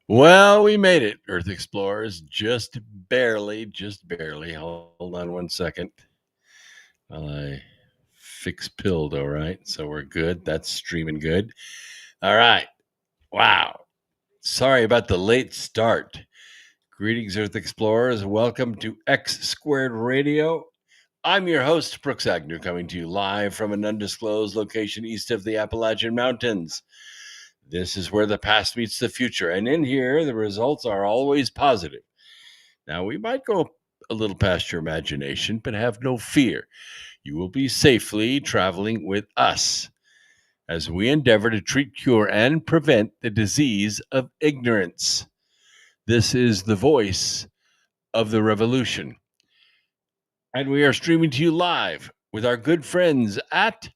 Well, we made it, Earth Explorers. Just barely, just barely. Hold on one second while I fix Pildo, right? So we're good. That's streaming good. All right. Wow. Sorry about the late start. Greetings, Earth Explorers. Welcome to X Squared Radio. I'm your host, Brooks Agnew, coming to you live from an undisclosed location east of the Appalachian Mountains. This is where the past meets the future, and in here, the results are always positive. Now, we might go a little past your imagination, but have no fear. You will be safely traveling with us as we endeavor to treat, cure, and prevent the disease of ignorance. This is the voice of the revolution. And we are streaming to you live with our good friends at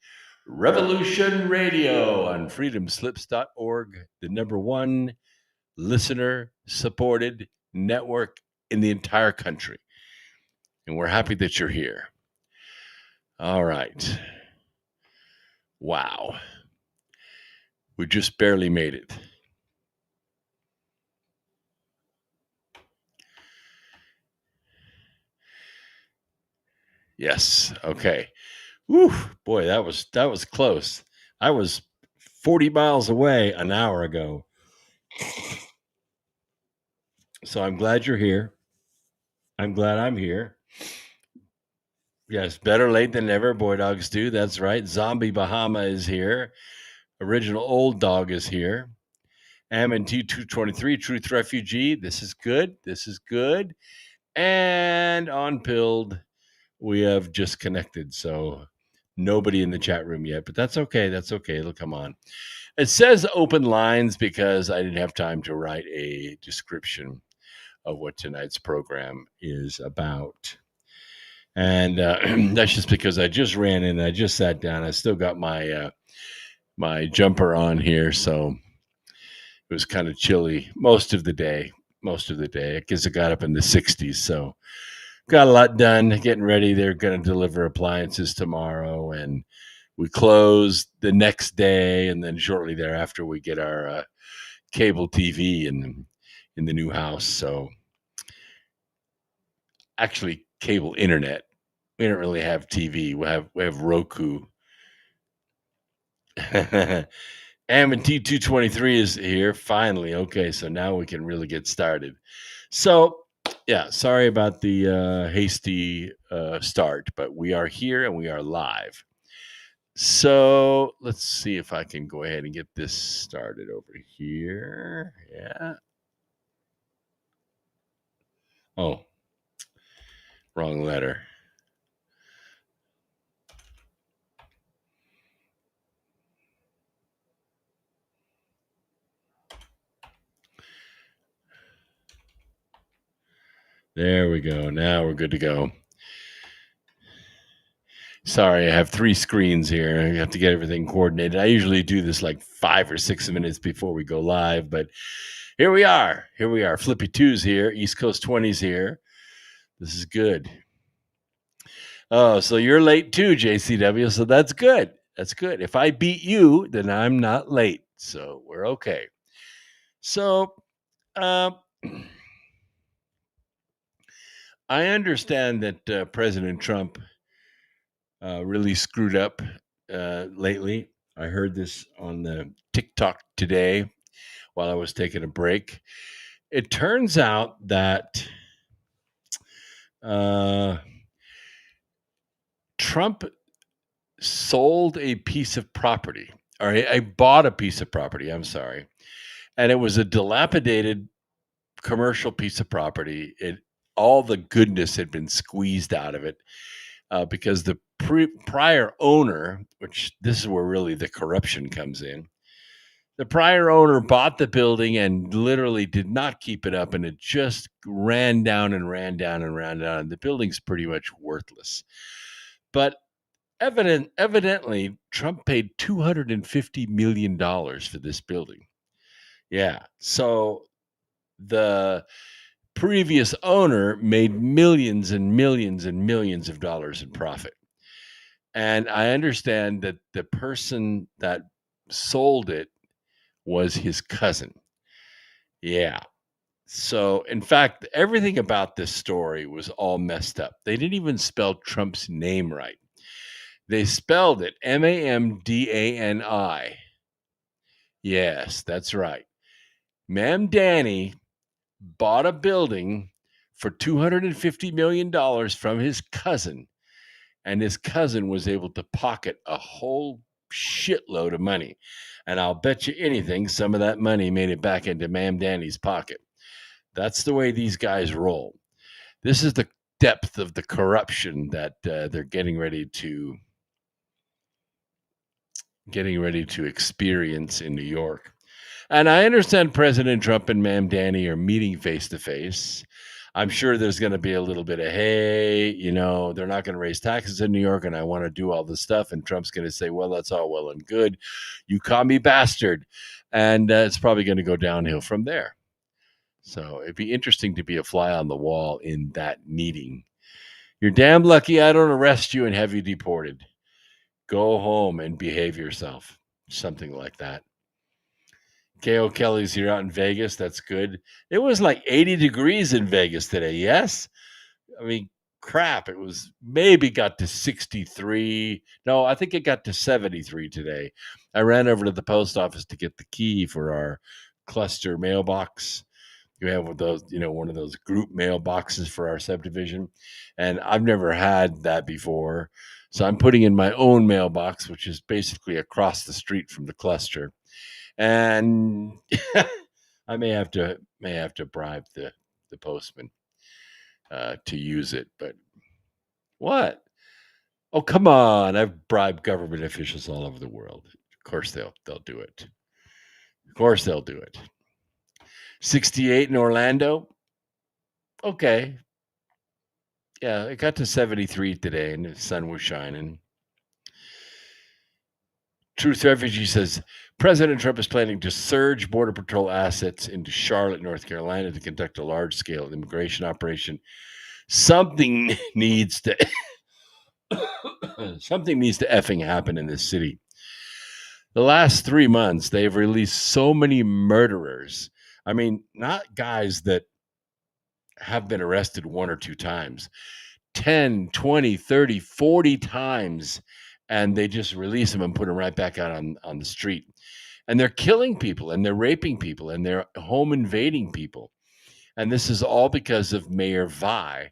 Revolution Radio on freedomslips.org, the number one listener supported network in the entire country. And we're happy that you're here. All right. Wow. We just barely made it. Yes. Okay. Whew, boy, that was close. I was 40 miles away an hour ago. So I'm glad you're here. I'm glad I'm here. Yes, better late than never. Boy dogs do. That's right. Zombie Bahama is here. Original Old Dog is here. Ammon T223, Truth Refugee. This is good. This is good. And on Pilled, we have just connected. So nobody in the chat room yet, but that's okay. That's okay. It'll come on. It says open lines because I didn't have time to write a description of what tonight's program is about. And that's just because I just ran in. I just sat down. I still got my my jumper on here, so it was kind of chilly most of the day. I guess it got up in the 60s, so got a lot done. Getting ready. They're going to deliver appliances tomorrow, and we close the next day, and then shortly thereafter we get our cable TV in the new house. So actually, cable internet. We don't really have TV. We have Roku. Ammon T223 is here finally. Okay, so now we can really get started. So, yeah, sorry about the hasty start, but we are here and we are live. So let's see if I can go ahead and get this started over here. Yeah. Oh, wrong letter. There we go. Now we're good to go. Sorry, I have 3 screens here. I have to get everything coordinated. I usually do this like 5 or 6 minutes before we go live, but here we are. Here we are. Flippy 2's here. East Coast 20's here. This is good. Oh, so you're late too, JCW. So that's good. That's good. If I beat you, then I'm not late. So we're okay. So I understand that President Trump really screwed up lately. I heard this on the TikTok today while I was taking a break. It turns out that Trump sold a piece of property, or I bought a piece of property. I'm sorry, and it was a dilapidated commercial piece of property. All the goodness had been squeezed out of it because the prior owner, which this is where really the corruption comes in. The prior owner bought the building and literally did not keep it up, and it just ran down and ran down and ran down. The building's pretty much worthless. But evidently, Trump paid $250 million for this building. Yeah. So the previous owner made millions and millions and millions of dollars in profit. And I understand that the person that sold it was his cousin. Yeah. So, in fact, everything about this story was all messed up. They didn't even spell Trump's name right. They spelled it Mamdani. Yes, that's right. Ma'am Danny bought a building for $250 million from his cousin, and his cousin was able to pocket a whole shitload of money. And I'll bet you anything, some of that money made it back into Ma'am Danny's pocket. That's the way these guys roll. This is the depth of the corruption that they're getting ready to experience in New York. And I understand President Trump and Ma'am Danny are meeting face to face. I'm sure there's going to be a little bit of, hey, they're not going to raise taxes in New York, and I want to do all this stuff. And Trump's going to say, well, that's all well and good. You commie bastard. And it's probably going to go downhill from there. So it'd be interesting to be a fly on the wall in that meeting. You're damn lucky I don't arrest you and have you deported. Go home and behave yourself. Something like that. K.O. Kelly's here out in Vegas. That's good. It was like 80 degrees in Vegas today. Yes. I mean, crap. It was maybe got to 63. No, I think it got to 73 today. I ran over to the post office to get the key for our cluster mailbox. We have those, one of those group mailboxes for our subdivision. And I've never had that before. So I'm putting in my own mailbox, which is basically across the street from the cluster. And I may have to bribe the postman to use it. But what? Oh, come on! I've bribed government officials all over the world. Of course they'll do it. Of course they'll do it. 68 in Orlando. Okay. Yeah, it got to 73 today, and the sun was shining. Truth Refugee says President Trump is planning to surge Border Patrol assets into Charlotte, North Carolina to conduct a large-scale immigration operation. Something needs to effing happen in this city. The last 3 months, they've released so many murderers. I mean, not guys that have been arrested 1 or 2 times, 10, 20, 30, 40 times. And they just release them and put them right back out on the street. And they're killing people, and they're raping people, and they're home invading people. And this is all because of Mayor Vi.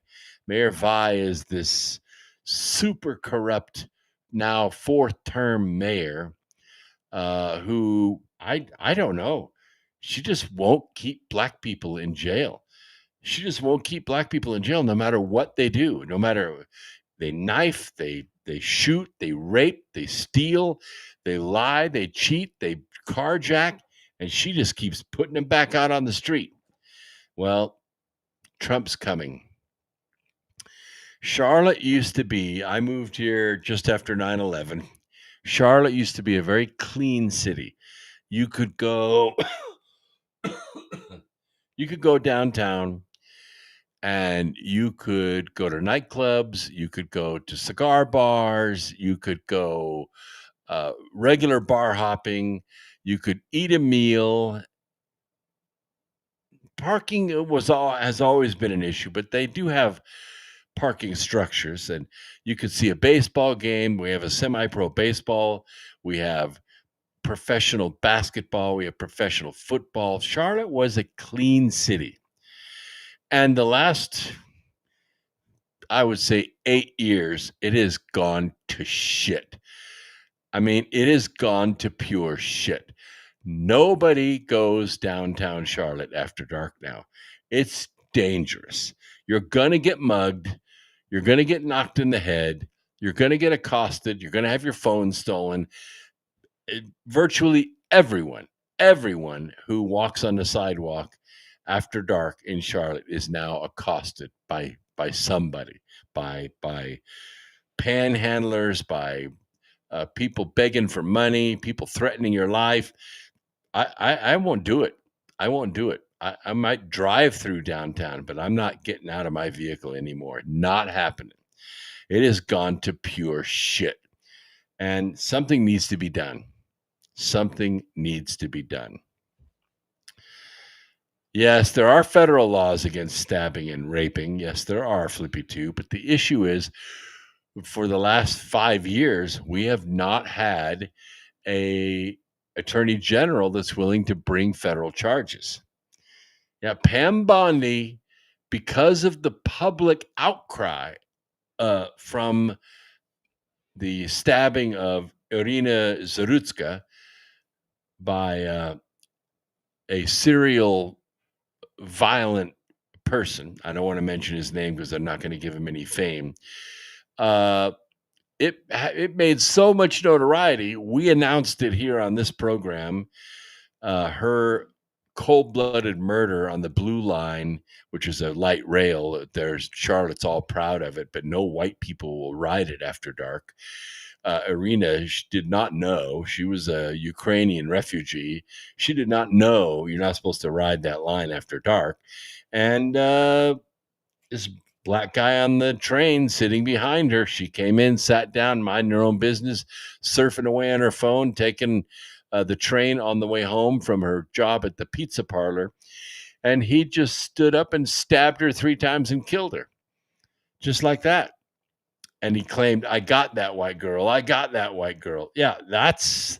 Mayor Vi is this super corrupt, now 4th-term mayor who, I don't know. She just won't keep black people in jail. She just won't keep black people in jail no matter what they do, no matter they knife, they shoot, they rape, they steal, they lie, they cheat, they carjack, and she just keeps putting them back out on the street. Well, Trump's coming. Charlotte used to be, I moved here just after 9/11. Charlotte used to be a very clean city. You could go downtown, and you could go to nightclubs, you could go to cigar bars, you could go regular bar hopping, you could eat a meal. Parking has always been an issue, but they do have parking structures, and you could see a baseball game. We have a semi-pro baseball. We have professional basketball. We have professional football. Charlotte was a clean city. And the last, I would say, 8 years, it has gone to shit. I mean, it has gone to pure shit. Nobody goes downtown Charlotte after dark now. It's dangerous. You're going to get mugged. You're going to get knocked in the head. You're going to get accosted. You're going to have your phone stolen. Virtually everyone who walks on the sidewalk after dark in Charlotte is now accosted by somebody, by panhandlers, by people begging for money, people threatening your life. I won't do it. I won't do it. I might drive through downtown, but I'm not getting out of my vehicle anymore. Not happening. It has gone to pure shit. And something needs to be done. Something needs to be done. Yes, there are federal laws against stabbing and raping. Yes, there are, Flippy too. But the issue is, for the last 5 years, we have not had a attorney general that's willing to bring federal charges. Yeah, Pam Bondi, because of the public outcry from the stabbing of Irina Zarutska by a serial violent person. I don't want to mention his name because I'm not going to give him any fame. Uh, it made so much notoriety. We announced it here on this program. Her cold-blooded murder on the Blue Line, which is a light rail. There's Charlotte's all proud of it, but no white people will ride it after dark. Irina did not know. She was a Ukrainian refugee. She did not know you're not supposed to ride that line after dark. And this black guy on the train sitting behind her, she came in, sat down, minding her own business, surfing away on her phone, taking the train on the way home from her job at the pizza parlor. And he just stood up and stabbed her 3 times and killed her, just like that. And he claimed, I got that white girl. I got that white girl. Yeah, that's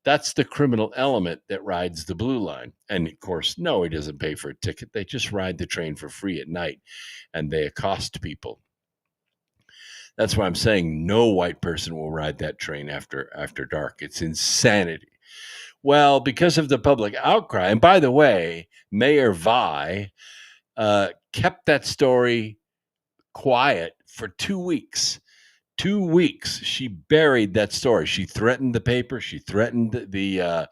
the criminal element that rides the Blue Line. And of course, no, he doesn't pay for a ticket. They just ride the train for free at night and they accost people. That's why I'm saying no white person will ride that train after dark. It's insanity. Well, because of the public outcry, and by the way, Mayor Vi kept that story quiet for 2 weeks. 2 weeks she buried that story. She threatened the paper. She threatened the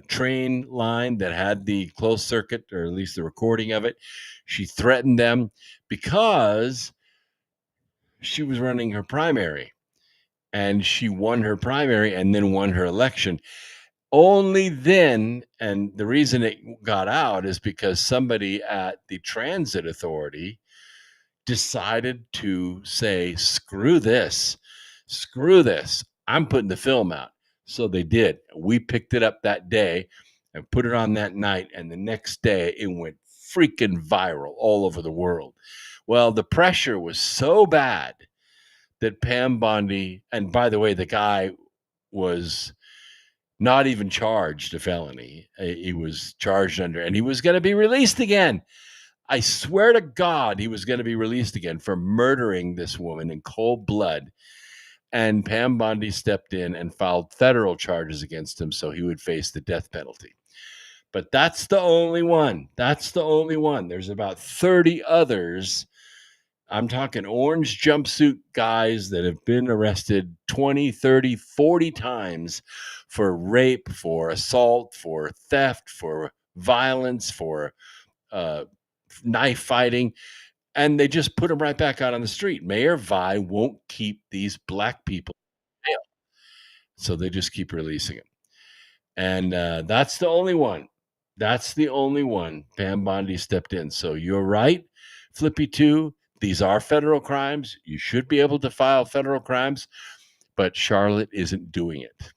train line that had the closed circuit, or at least the recording of it. She threatened them because she was running her primary, and she won her primary and then won her election. Only then, and the reason it got out is because somebody at the transit authority decided to say, screw this, I'm putting the film out. So they did. We picked it up that day and put it on that night, and the next day it went freaking viral all over the world. Well, the pressure was so bad that Pam Bondi, and by the way, the guy was not even charged a felony. He was charged under, and he was going to be released again. I swear to God, he was going to be released again for murdering this woman in cold blood. And Pam Bondi stepped in and filed federal charges against him so he would face the death penalty. But that's the only one. That's the only one. There's about 30 others. I'm talking orange jumpsuit guys that have been arrested 20, 30, 40 times for rape, for assault, for theft, for violence, for knife fighting, and they just put them right back out on the street. Mayor Vi won't keep these black people in jail, so they just keep releasing them. And that's the only one. That's the only one. Pam Bondi stepped in. So you're right, Flippy 2. These are federal crimes. You should be able to file federal crimes, but Charlotte isn't doing it.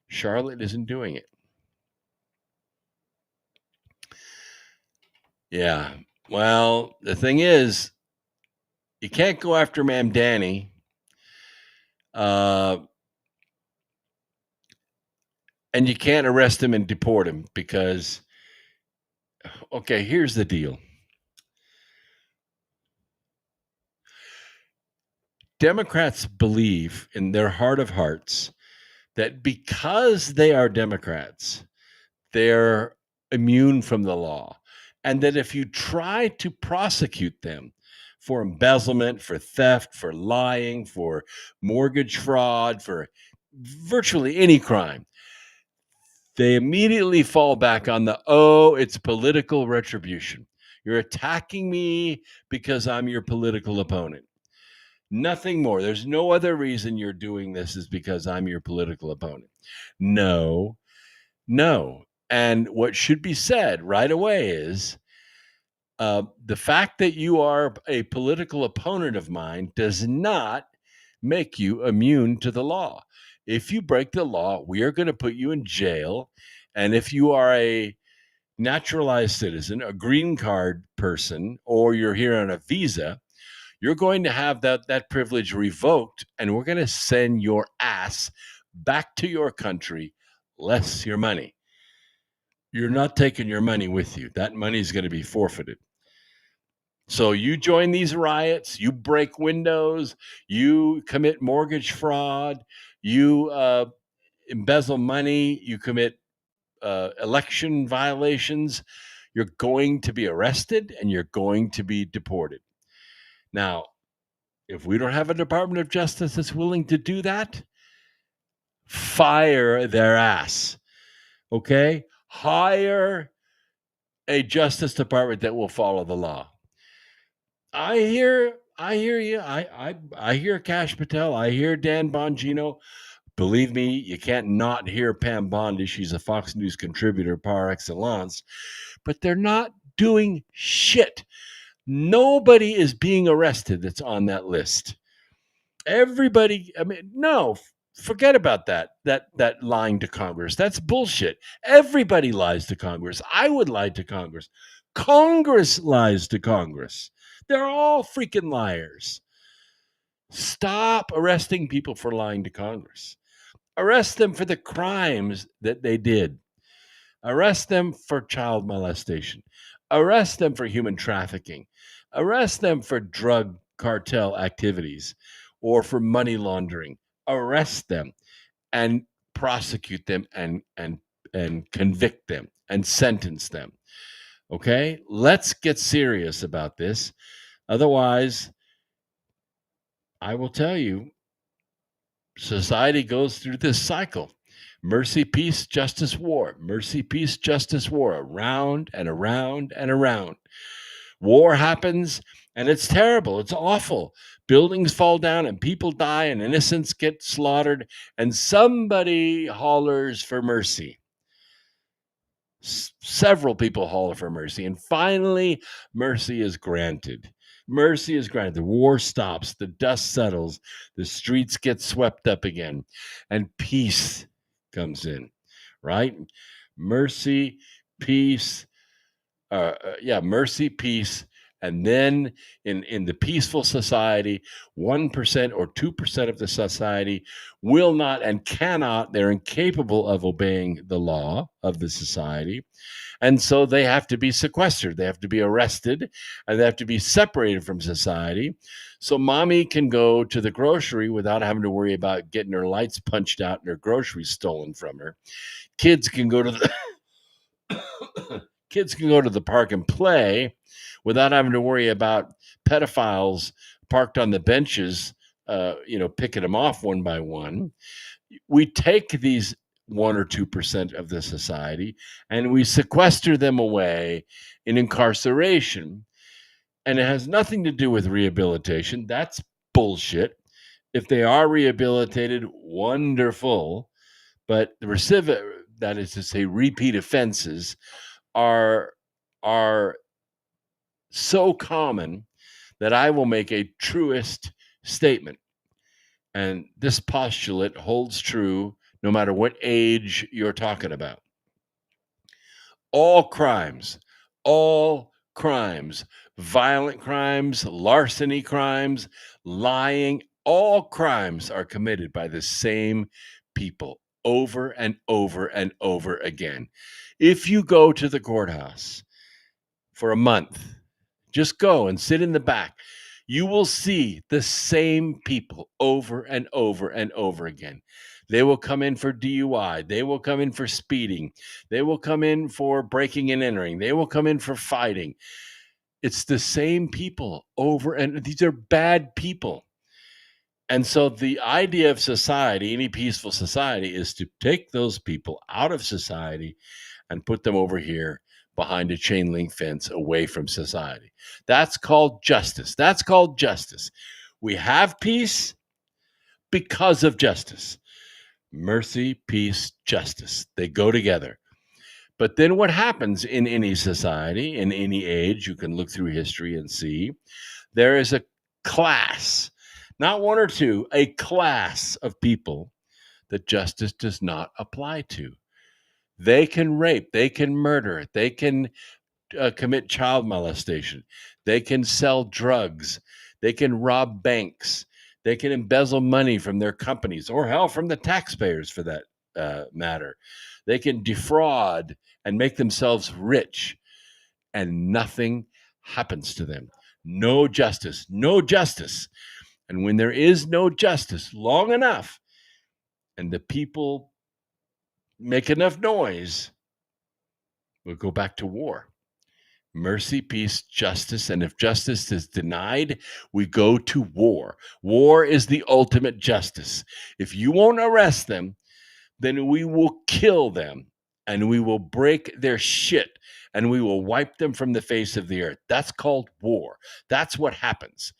Charlotte isn't doing it. Yeah. Well, the thing is, you can't go after Ma'am Danny. And you can't arrest him and deport him because, okay, here's the deal. Democrats believe in their heart of hearts that because they are Democrats, they're immune from the law. And that if you try to prosecute them for embezzlement, for theft, for lying, for mortgage fraud, for virtually any crime, they immediately fall back on it's political retribution. You're attacking me because I'm your political opponent. Nothing more. There's no other reason you're doing this is because I'm your political opponent. No. And what should be said right away is the fact that you are a political opponent of mine does not make you immune to the law. If you break the law, we are going to put you in jail. And if you are a naturalized citizen, a green card person, or you're here on a visa, you're going to have that privilege revoked, and we're going to send your ass back to your country, less your money. You're not taking your money with you. That money is going to be forfeited. So you join these riots, you break windows, you commit mortgage fraud, you embezzle money, you commit election violations, you're going to be arrested and you're going to be deported. Now, if we don't have a Department of Justice that's willing to do that, fire their ass. Okay? Hire a Justice Department that will follow the law. I hear you. I hear Kash Patel. I hear Dan Bongino. Believe me, you can't not hear Pam Bondi. She's a Fox News contributor par excellence. But they're not doing shit. Nobody is being arrested that's on that list. Everybody, I mean, no, forget about that lying to Congress. That's bullshit. Everybody lies to Congress. I would lie to Congress. Congress lies to Congress. They're all freaking liars. Stop arresting people for lying to Congress. Arrest them for the crimes that they did. Arrest them for child molestation. Arrest them for human trafficking. Arrest them for drug cartel activities or for money laundering. Arrest them and prosecute them and convict them and sentence them. Okay? Let's get serious about this. Otherwise, I will tell you, society goes through this cycle. Mercy, peace, justice, war. Mercy, peace, justice, war. Around and around and around. War happens and it's terrible. It's awful. Buildings fall down and people die and innocents get slaughtered and somebody hollers for mercy. Several people holler for mercy, and finally, mercy is granted. Mercy is granted. The war stops, the dust settles, the streets get swept up again, and peace comes in, right? Mercy, peace, mercy, peace. And then in the peaceful society, 1% or 2% of the society will not and cannot, they're incapable of obeying the law of the society. And so they have to be sequestered. They have to be arrested and they have to be separated from society. So mommy can go to the grocery without having to worry about getting her lights punched out and her groceries stolen from her. Kids can go to the kids can go to the park and play without having to worry about pedophiles parked on the benches, picking them off one by one. We take these 1 or 2% of the society and we sequester them away in incarceration. And it has nothing to do with rehabilitation. That's bullshit. If they are rehabilitated, wonderful. But the that is to say, repeat offenses are so common that I will make a truist statement. And this postulate holds true no matter what age you're talking about. All crimes, violent crimes, larceny crimes, lying, all crimes are committed by the same people over and over and over again. If you go to the courthouse for a month, just go and sit in the back. You will see the same people over and over and over again. They will come in for DUI. They will come in for speeding. They will come in for breaking and entering. They will come in for fighting. It's the same people over, and these are bad people. And so the idea of society, any peaceful society, is to take those people out of society and put them over here behind a chain link fence away from society. That's called justice. That's called justice. We have peace because of justice. Mercy, peace, justice. They go together. But then what happens in any society, in any age, you can look through history and see, there is a class, not one or two, a class of people that justice does not apply to. They can rape, they can murder, they can commit child molestation, they can sell drugs, they can rob banks, they can embezzle money from their companies, or hell, from the taxpayers for that matter. They can defraud and make themselves rich, and nothing happens to them. No justice, no justice. And when there is no justice long enough, and the people make enough noise, we'll go back to war. Mercy, peace, justice. And if justice is denied, we go to war. War is the ultimate justice. If you won't arrest them, then we will kill them, and we will break their shit, and we will wipe them from the face of the earth. That's called war. That's what happens.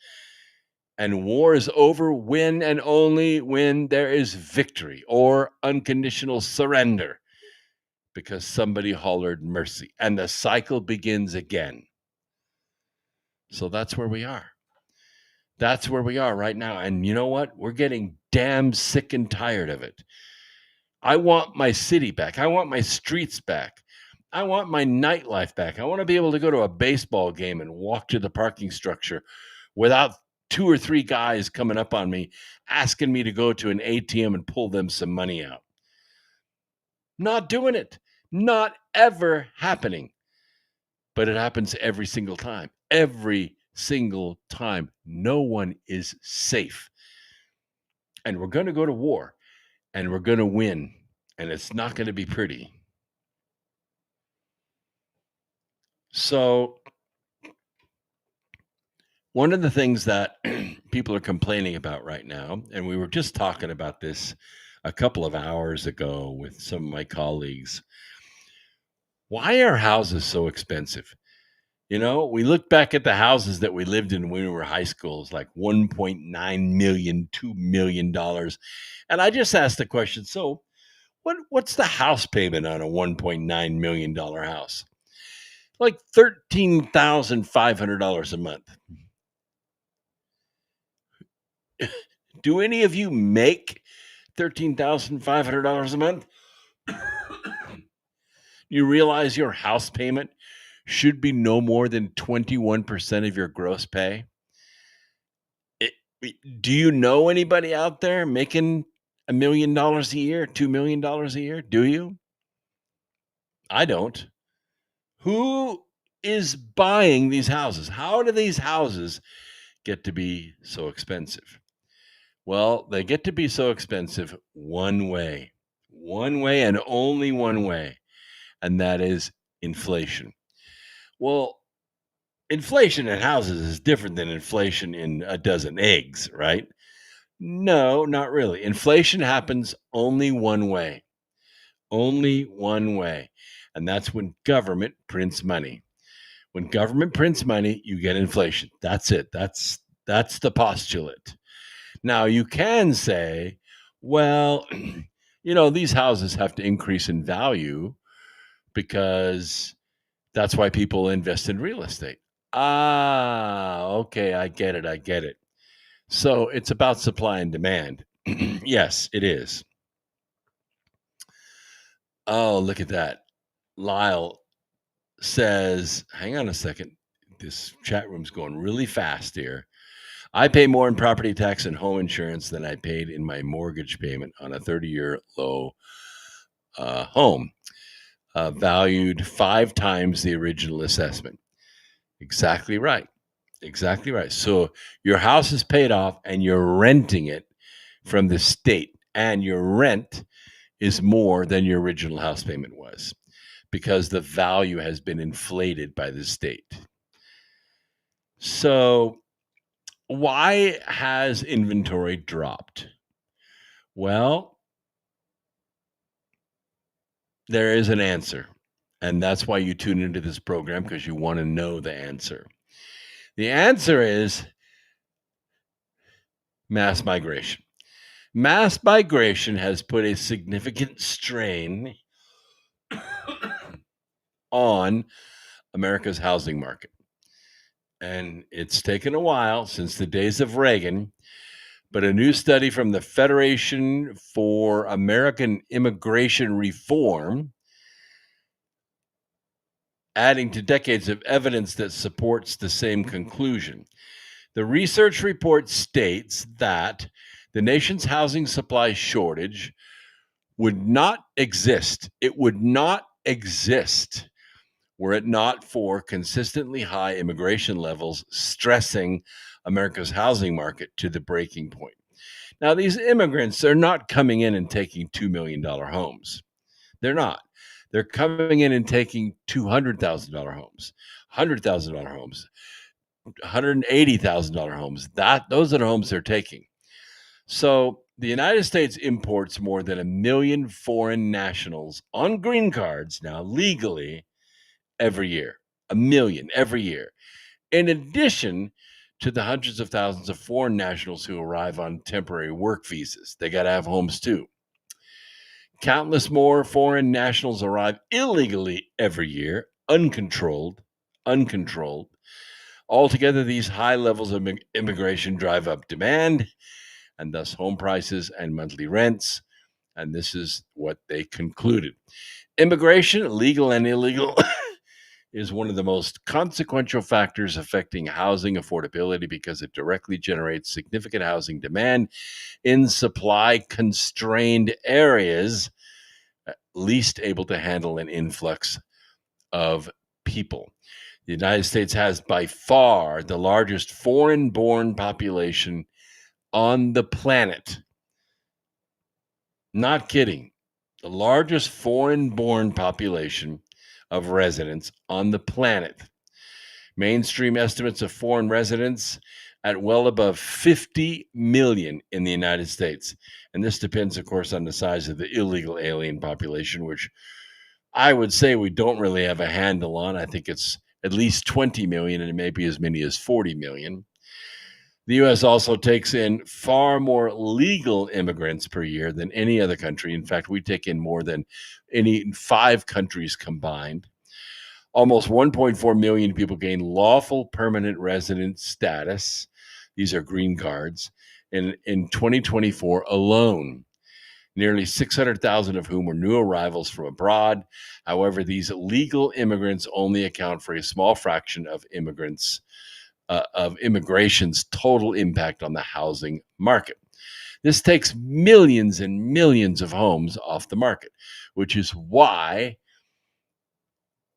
And war is over when and only when there is victory or unconditional surrender, because somebody hollered mercy, and the cycle begins again. So that's where we are. That's where we are right now. And you know what? We're getting damn sick and tired of it. I want my city back. I want my streets back. I want my nightlife back. I want to be able to go to a baseball game and walk to the parking structure without 2 or 3 guys coming up on me asking me to go to an ATM and pull them some money out. Not doing it. Not ever happening. But it happens every single time. Every single time. No one is safe. And we're going to go to war, and we're going to win, and it's not going to be pretty. So one of the things that people are complaining about right now, and we were just talking about this a couple of hours ago with some of my colleagues, why are houses so expensive? You know, we look back at the houses that we lived in when we were high schools, like $1.9 million, $2 million. And I just asked the question, so what's the house payment on a $1.9 million house? Like $13,500 a month. Do any of you make $13,500 a month? You realize your house payment should be no more than 21% of your gross pay? Do you know anybody out there making $1 million a year, $2 million a year? Do you? I don't. Who is buying these houses? How do these houses get to be so expensive? Well, they get to be so expensive one way and only one way, and that is inflation. Well, inflation in houses is different than inflation in a dozen eggs, right? No, not really. Inflation happens only one way, and that's when government prints money. When government prints money, you get inflation. That's it. That's the postulate. Now, you can say, well, these houses have to increase in value because that's why people invest in real estate. Okay, I get it. So it's about supply and demand. Yes, it is. Oh, look at that. Lyle says, hang on a second. This chat room's going really fast here. I pay more in property tax and home insurance than I paid in my mortgage payment on a 30-year low home, valued 5 times the original assessment. Exactly right. So your house is paid off and you're renting it from the state, and your rent is more than your original house payment was because the value has been inflated by the state. So why has inventory dropped? Well, there is an answer, and that's why you tune into this program, because you want to know the answer. The answer is mass migration. Mass migration has put a significant strain on America's housing market. And it's taken a while, since the days of Reagan, but a new study from the Federation for American Immigration Reform adding to decades of evidence that supports the same conclusion. The research report states that the nation's housing supply shortage would not exist. It would not exist were it not for consistently high immigration levels stressing America's housing market to the breaking point. Now, these immigrants are not coming in and taking $2 million homes. They're not. They're coming in and taking $200,000 homes, $100,000 homes, $180,000 homes. Those are the homes they're taking. So the United States imports more than 1 million foreign nationals on green cards now legally every year. 1 million every year. In addition to the hundreds of thousands of foreign nationals who arrive on temporary work visas. They got to have homes too. Countless more foreign nationals arrive illegally every year, uncontrolled. Altogether, these high levels of immigration drive up demand and thus home prices and monthly rents. And this is what they concluded. Immigration, legal and illegal, is one of the most consequential factors affecting housing affordability because it directly generates significant housing demand in supply-constrained areas, least able to handle an influx of people. The United States has by far the largest foreign-born population on the planet. Not kidding. The largest foreign-born population of residents on the planet. Mainstream estimates of foreign residents at well above 50 million in the United States. And this depends, of course, on the size of the illegal alien population, which I would say we don't really have a handle on. I think it's at least 20 million, and it may be as many as 40 million. The U.S. also takes in far more legal immigrants per year than any other country. In fact, we take in more than any 5 countries combined. Almost 1.4 million people gain lawful permanent resident status. These are green cards in 2024 alone. Nearly 600,000 of whom were new arrivals from abroad. However, these legal immigrants only account for a small fraction of immigration's total impact on the housing market. This takes millions and millions of homes off the market, which is why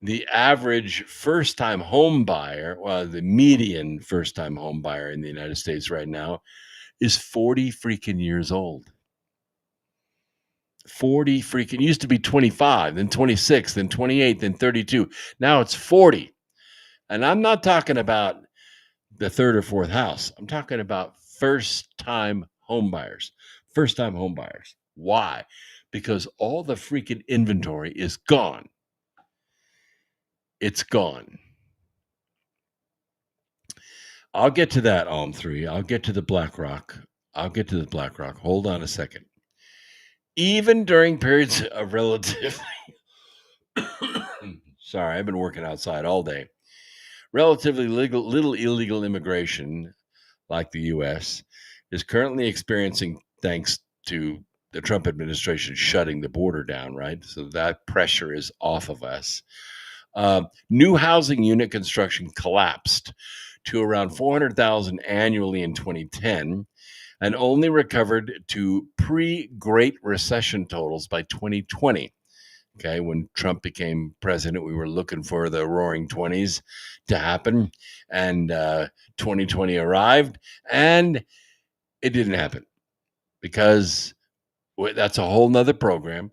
the average first-time home buyer, well, the median first-time home buyer in the United States right now is 40 freaking years old. 40 freaking, used to be 25, then 26, then 28, then 32. Now it's 40. And I'm not talking about the third or fourth house. I'm talking about first-time home buyers. First-time home buyers. Why? Because all the freaking inventory is gone. It's gone. I'll get to that, Alm 3. I'll get to the BlackRock. Hold on a second. Even during periods of relatively sorry, I've been working outside all day. Relatively little illegal immigration, like the U.S., is currently experiencing, thanks to the Trump administration shutting the border down, right? So that pressure is off of us. New housing unit construction collapsed to around 400,000 annually in 2010 and only recovered to pre-Great Recession totals by 2020. Okay, when Trump became president, we were looking for the roaring 20s to happen, and 2020 arrived, and it didn't happen because that's a whole nother program.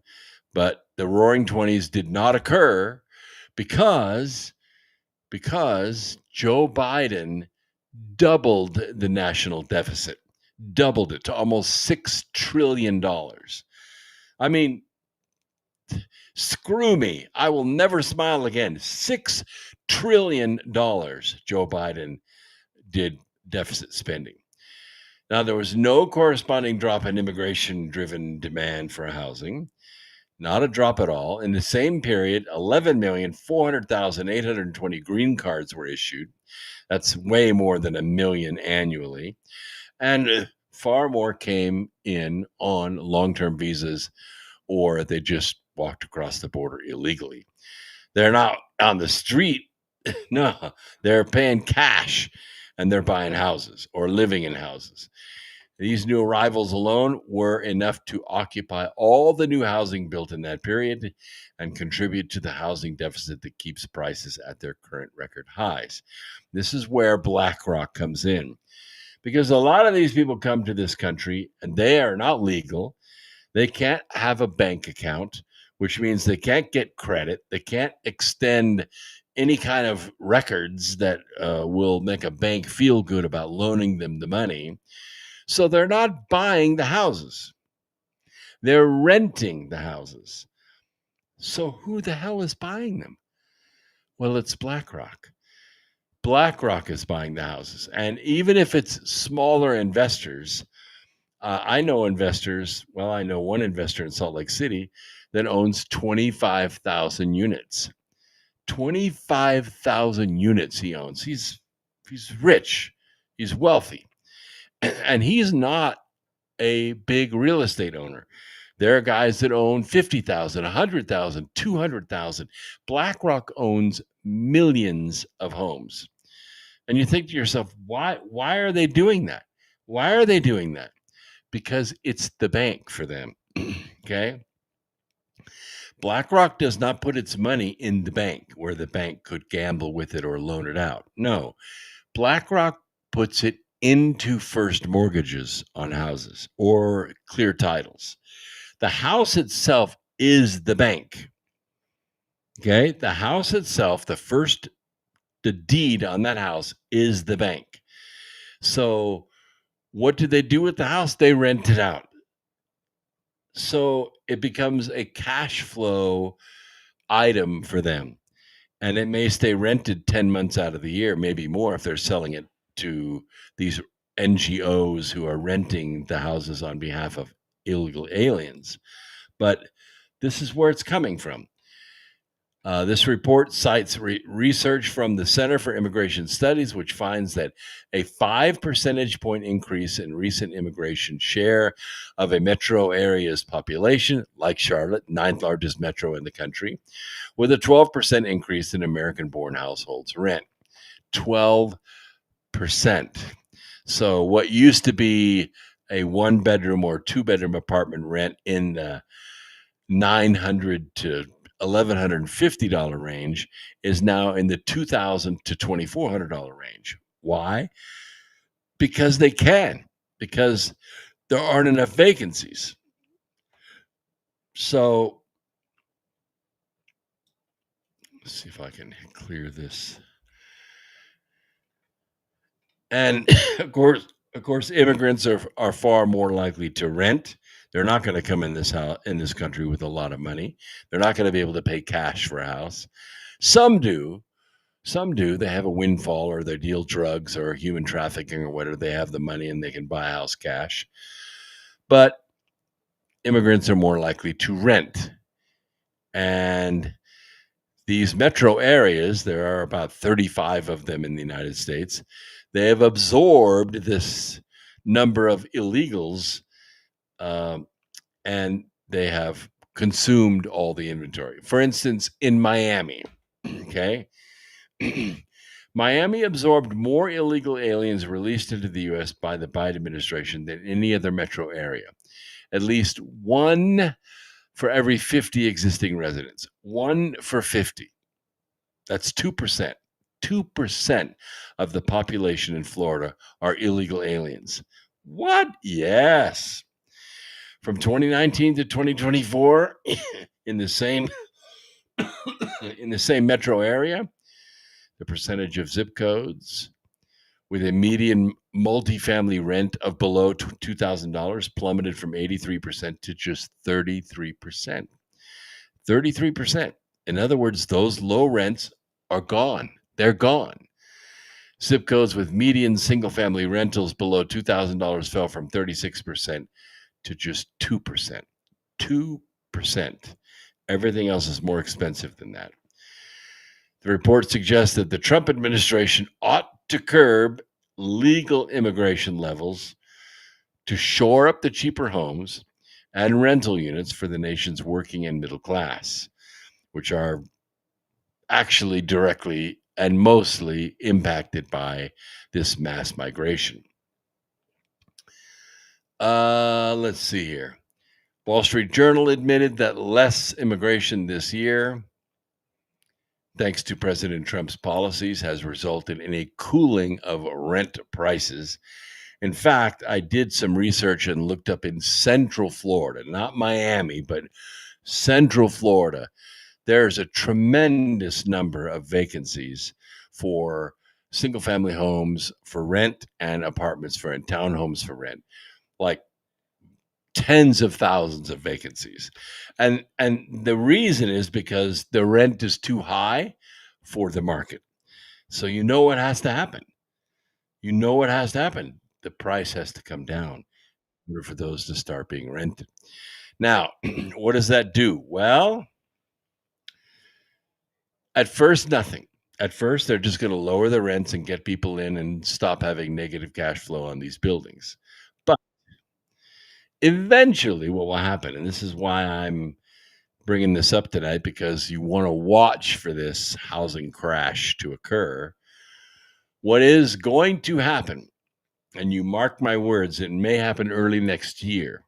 But the roaring 20s did not occur because Joe Biden doubled the national deficit, doubled it to almost $6 trillion. I mean, screw me. I will never smile again. $6 trillion Joe Biden did deficit spending. Now, there was no corresponding drop in immigration-driven demand for housing. Not a drop at all. In the same period, 11,400,820 green cards were issued. That's way more than 1 million annually. And far more came in on long-term visas, or they just walked across the border illegally. They're not on the street. No, they're paying cash and they're buying houses or living in houses. These new arrivals alone were enough to occupy all the new housing built in that period and contribute to the housing deficit that keeps prices at their current record highs. This is where BlackRock comes in, because a lot of these people come to this country and they are not legal. They can't have a bank account, which means they can't get credit. They can't extend any kind of records that will make a bank feel good about loaning them the money. So they're not buying the houses. They're renting the houses. So who the hell is buying them? Well, it's BlackRock. BlackRock is buying the houses. And even if it's smaller investors, I know investors, well, I know one investor in Salt Lake City that owns 25,000 units. 25,000 units he owns. He's rich. He's wealthy. And he's not a big real estate owner. There are guys that own 50,000, 100,000, 200,000. BlackRock owns millions of homes. And you think to yourself, why are they doing that? Why are they doing that? Because it's the bank for them. Okay? BlackRock does not put its money in the bank where the bank could gamble with it or loan it out. No. BlackRock puts it into first mortgages on houses or clear titles. The house itself is the bank. Okay? The house itself, the deed on that house is the bank. So what do they do with the house? They rent it out. So it becomes a cash flow item for them. And it may stay rented 10 months out of the year, maybe more if they're selling it to these NGOs who are renting the houses on behalf of illegal aliens. But this is where it's coming from. This report cites research from the Center for Immigration Studies, which finds that a 5 percentage point increase in recent immigration share of a metro area's population, like Charlotte, ninth largest metro in the country, with a 12% increase in American-born households' rent. 12%. So what used to be a one-bedroom or two-bedroom apartment rent in the $900 to $1,150 range is now in the $2,000 to $2,400 range. Why? Because they can. Because there aren't enough vacancies. So let's see if I can clear this. And of course, immigrants are far more likely to rent. They're not going to come in this country with a lot of money. They're not going to be able to pay cash for a house. Some do. They have a windfall, or they deal drugs or human trafficking or whatever. They have the money and they can buy a house cash. But immigrants are more likely to rent. And these metro areas, there are about 35 of them in the United States, they have absorbed this number of illegals, and they have consumed all the inventory. For instance, in Miami, okay, Miami absorbed more illegal aliens released into the U.S. by the Biden administration than any other metro area. At least one for every 50 existing residents. 1 for 50. That's 2%. 2% of the population in Florida are illegal aliens. What? Yes. From 2019 to 2024, in the same metro area, the percentage of zip codes with a median multifamily rent of below $2,000 plummeted from 83% to just 33%. 33%. In other words, those low rents are gone. They're gone. Zip codes with median single-family rentals below $2,000 fell from 36% to just 2%. 2%. Everything else is more expensive than that. The report suggests that the Trump administration ought to curb legal immigration levels to shore up the cheaper homes and rental units for the nation's working and middle class, which are actually directly and mostly impacted by this mass migration. Let's see here. Wall Street Journal admitted that less immigration this year, thanks to President Trump's policies, has resulted in a cooling of rent prices. In fact, I did some research and looked up in Central Florida, not Miami, but Central Florida. There's a tremendous number of vacancies for single family homes for rent and apartments for rent, townhomes for rent, like tens of thousands of vacancies. And the reason is because the rent is too high for the market. So you know what has to happen. You know what has to happen. The price has to come down in order for those to start being rented. Now, what does that do? Well, at first, nothing. At first, they're just going to lower the rents and get people in and stop having negative cash flow on these buildings. But eventually, what will happen, and this is why I'm bringing this up tonight, because you want to watch for this housing crash to occur. What is going to happen, and you mark my words, it may happen early next year.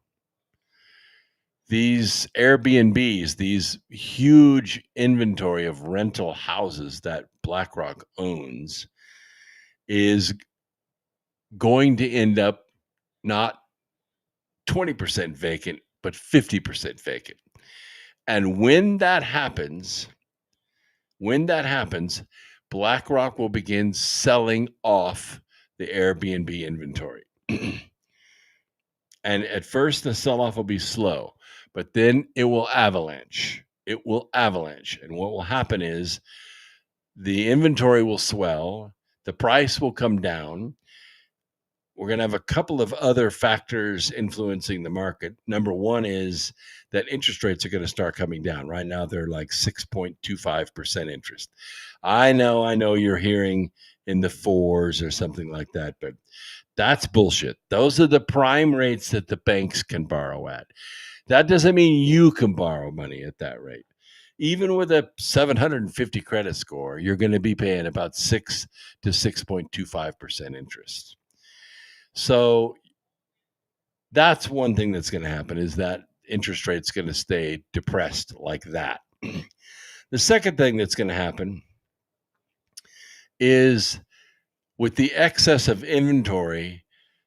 These Airbnbs, these huge inventory of rental houses that BlackRock owns, is going to end up not 20% vacant, but 50% vacant. And when that happens, BlackRock will begin selling off the Airbnb inventory. And at first, the sell off will be slow, but then it will avalanche. It will avalanche. And what will happen is the inventory will swell, the price will come down. We're going to have a couple of other factors influencing the market. Number one is that interest rates are going to start coming down. Right now, they're like 6.25% interest. I know you're hearing in the fours or something like that, but that's bullshit. Those are the prime rates that the banks can borrow at. That doesn't mean you can borrow money at that rate. Even with a 750 credit score, you're going to be paying about 6 to 6.25% interest. So that's one thing that's going to happen, is that interest rate's going to stay depressed like that. The second thing that's going to happen is, with the excess of inventory,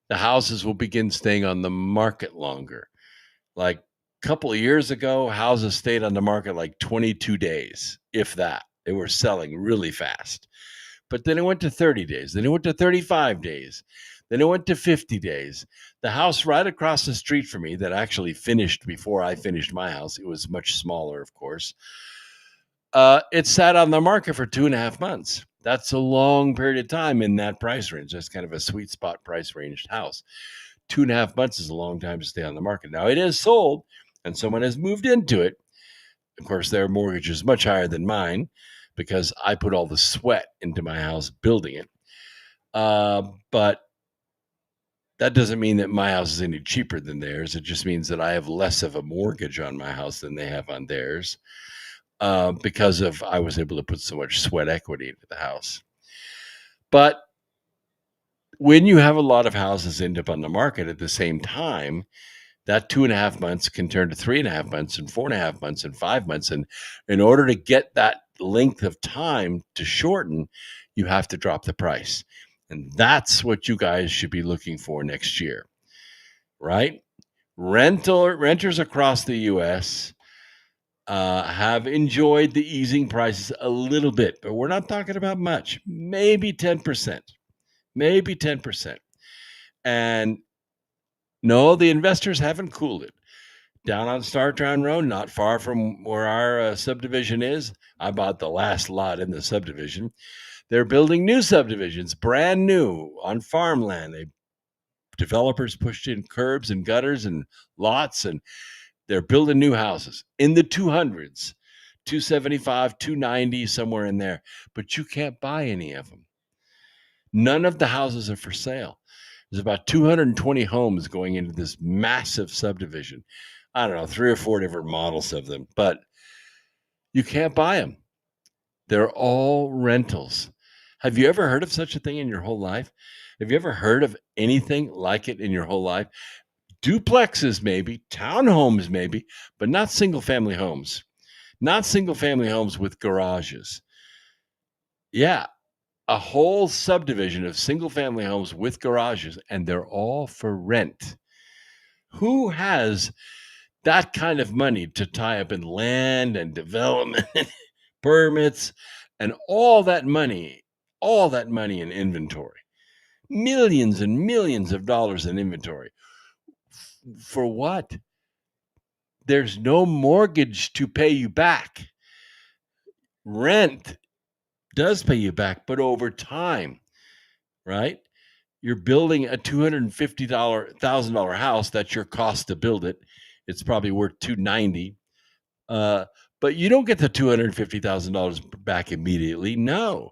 the houses will begin staying on the market longer. Like a couple of years ago, houses stayed on the market like 22 days, if that. They were selling really fast. But then it went to 30 days. Then it went to 35 days. Then it went to 50 days. The house right across the street from me that actually finished before I finished my house, it was much smaller, of course. It sat on the market for 2.5 months. That's a long period of time in that price range. That's kind of a sweet spot price range house. 2.5 months is a long time to stay on the market. Now it is sold and someone has moved into it. Of course, their mortgage is much higher than mine because I put all the sweat into my house building it. But that doesn't mean that my house is any cheaper than theirs. It just means that I have less of a mortgage on my house than they have on theirs, because of I was able to put so much sweat equity into the house. But when you have a lot of houses end up on the market at the same time, that 2.5 months can turn to 3.5 months and 4.5 months and 5 months. And in order to get that length of time to shorten, you have to drop the price. And that's what you guys should be looking for next year, right? Renters across the U.S. Have enjoyed the easing prices a little bit, but we're not talking about much, maybe 10%, maybe 10%. And no, the investors haven't cooled it. Down on Startown Road, not far from where our subdivision is, I bought the last lot in the subdivision. They're building new subdivisions, brand new, on farmland. Developers pushed in curbs and gutters and lots, and they're building new houses in the 200s, 275, 290, somewhere in there. But you can't buy any of them. None of the houses are for sale. There's about 220 homes going into this massive subdivision. I don't know, 3 or 4 different models of them, but you can't buy them. They're all rentals. Have you ever heard of such a thing in your whole life? Have you ever heard of anything like it in your whole life? Duplexes, maybe, townhomes, maybe, but not single family homes. Not single family homes with garages. Yeah, a whole subdivision of single family homes with garages, and they're all for rent. Who has that kind of money to tie up in land and development permits and all that money in inventory? Millions and millions of dollars in inventory. For what? There's no mortgage to pay you back. Rent does pay you back, but over time, right? You're building a $250,000 house. That's your cost to build it. It's probably worth $290,000. But you don't get the $250,000 back immediately. No,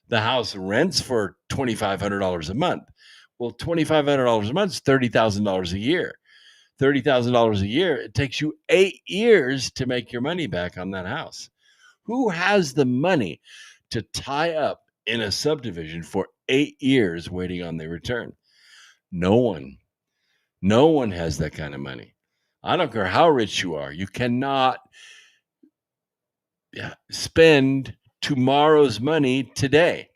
the house rents for $2,500 a month. Well, $2,500 a month is $30,000 a year. $30,000 a year. It takes you 8 years to make your money back on that house. Who has the money to tie up in a subdivision for 8 years waiting on their return? No one. No one has that kind of money. I don't care how rich you are. You cannot spend tomorrow's money today.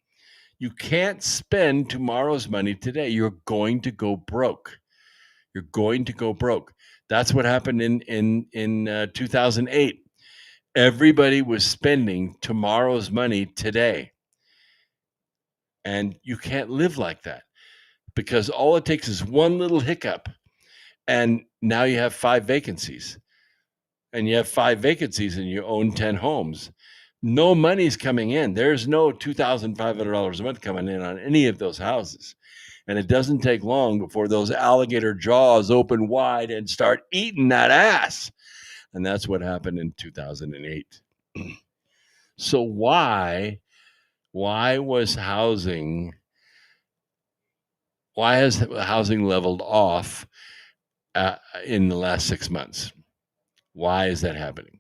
You can't spend tomorrow's money today. You're going to go broke. You're going to go broke. That's what happened in 2008. Everybody was spending tomorrow's money today. And you can't live like that, because all it takes is one little hiccup, and now you have 5 vacancies. And you have 5 vacancies and you own 10 homes. No money's coming in. There's no $2,500 a month coming in on any of those houses. And it doesn't take long before those alligator jaws open wide and start eating that ass. And that's what happened in 2008. So why has housing leveled off in the last 6 months? Why is that happening?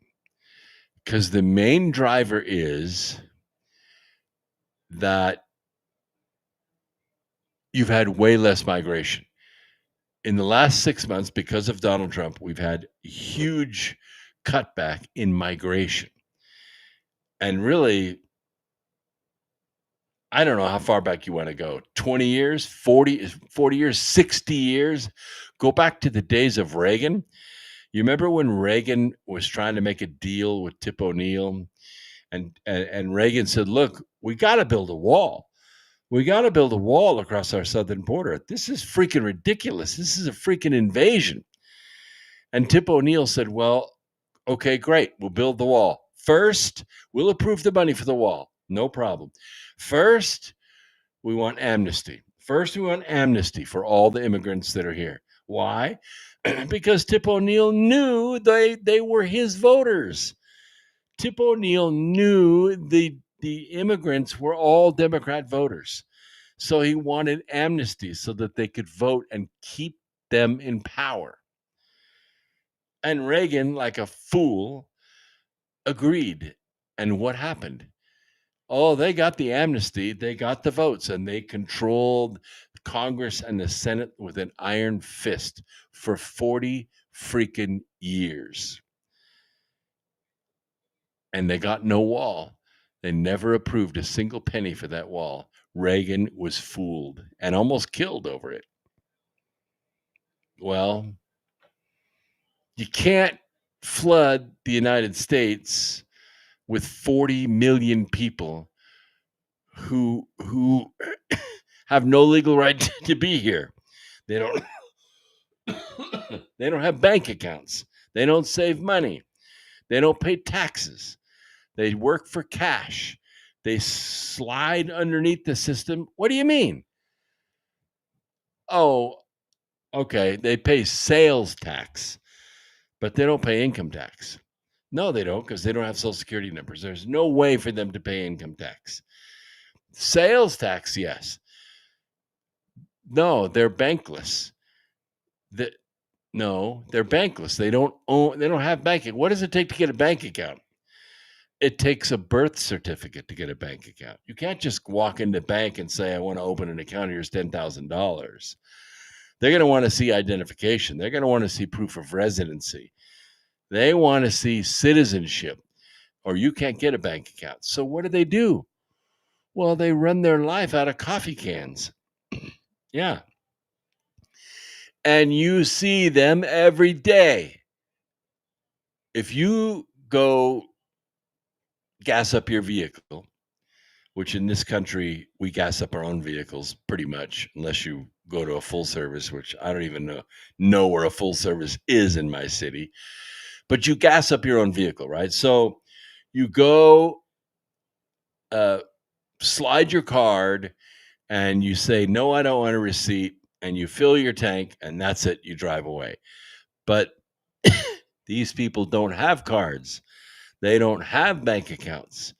Because the main driver is that you've had way less migration. In the last 6 months, because of Donald Trump, we've had huge cutback in migration. And really, I don't know how far back you want to go. 20 years, 40 years, 60 years. Go back to the days of Reagan. You remember when Reagan was trying to make a deal with Tip O'Neill? And Reagan said, look, we got to build a wall. We got to build a wall across our southern border. This is freaking ridiculous. This is a freaking invasion. And Tip O'Neill said, well, okay, great. We'll build the wall. First, we'll approve the money for the wall. No problem. First, we want amnesty. First, we want amnesty for all the immigrants that are here. Why? Because Tip O'Neill knew they were his voters. Tip O'Neill knew the immigrants were all Democrat voters. So he wanted amnesty so that they could vote and keep them in power. And Reagan, like a fool, agreed. And what happened? Oh, they got the amnesty, they got the votes, and they controlled Congress and the Senate with an iron fist for 40 freaking years. And they got no wall. They never approved a single penny for that wall. Reagan was fooled and almost killed over it. Well, you can't flood the United States with 40 million people who have no legal right to be here. They don't they don't have bank accounts. They don't save money. They don't pay taxes. They work for cash. They slide underneath the system. What do you mean? Oh, okay. They pay sales tax, but they don't pay income tax. No, they don't, because they don't have Social Security numbers. There's no way for them to pay income tax. Sales tax, yes. No, they're bankless. No, they're bankless. They don't have banking. What does it take to get a bank account? it takes a birth certificate to get a bank account. You can't just walk into the bank and say, I want to open an account. Here's $10,000. They're going to want to see identification. They're going to want to see proof of residency. They want to see citizenship, or you can't get a bank account. So what do? Well, they run their life out of coffee cans. Yeah. And you see them every day. If you go gas up your vehicle, which in this country, we gas up our own vehicles pretty much, unless you go to a full service, which I don't even know where a full service is in my city. But you gas up your own vehicle, right? So you go slide your card and you say, no, I don't want a receipt. And you fill your tank and that's it. You drive away. But these people don't have cards. They don't have bank accounts.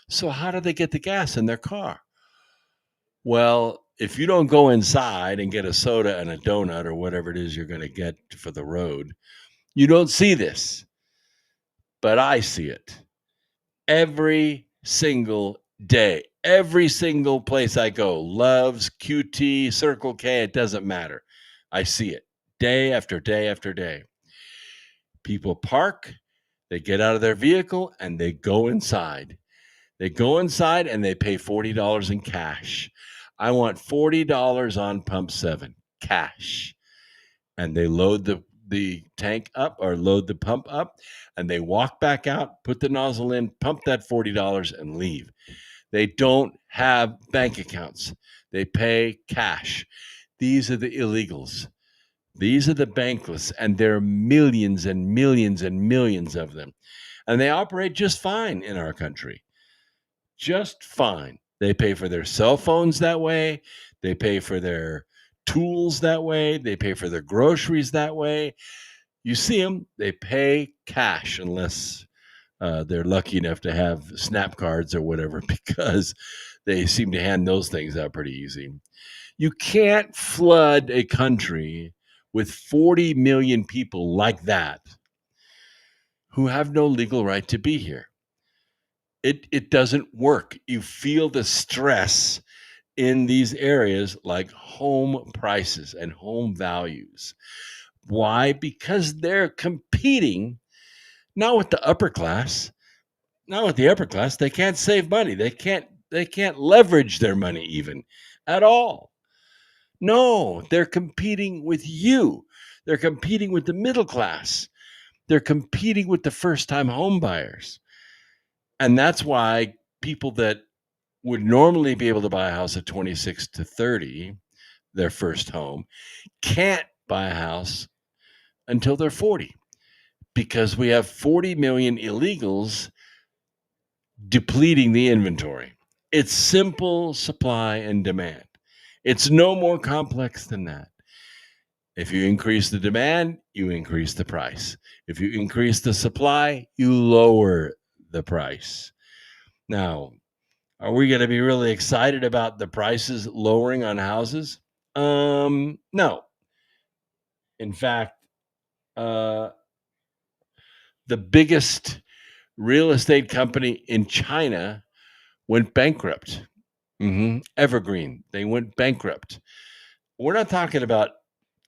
So how do they get the gas in their car? Well, if you don't go inside and get a soda and a donut or whatever it is you're going to get for the road, you don't see this. But I see it every single day. Every single place I go, Love's, QT, Circle K, it doesn't matter. I see it day after day after day. People park, they get out of their vehicle, and they go inside. They go inside and they pay $40 in cash. I want $40 on pump 7, cash. And they load the tank up or load the pump up, and they walk back out, put the nozzle in, pump that $40 and leave. They don't have bank accounts. They pay cash. These are the illegals. These are the bankless, and there are millions and millions and millions of them. And they operate just fine in our country. Just fine. They pay for their cell phones that way. They pay for their tools that way. They pay for their groceries that way. You see them, they pay cash unless they're lucky enough to have snap cards or whatever, because they seem to hand those things out pretty easy. You can't flood a country with 40 million people like that who have no legal right to be here. It doesn't work. You feel the stress in these areas like home prices and home values. Why? Because they're competing not with the upper class. Not with the upper class. They can't save money. They can't leverage their money even at all. No, they're competing with you. They're competing with the middle class. They're competing with the first-time home buyers. And that's why people that would normally be able to buy a house at 26 to 30, their first home, can't buy a house until they're 40, because we have 40 million illegals depleting the inventory. It's simple supply and demand. It's no more complex than that. If you increase the demand, you increase the price. If you increase the supply, you lower the price. Now, are we going to be really excited about the prices lowering on houses? No. In fact, the biggest real estate company in China went bankrupt. Evergreen, they went bankrupt. We're not talking about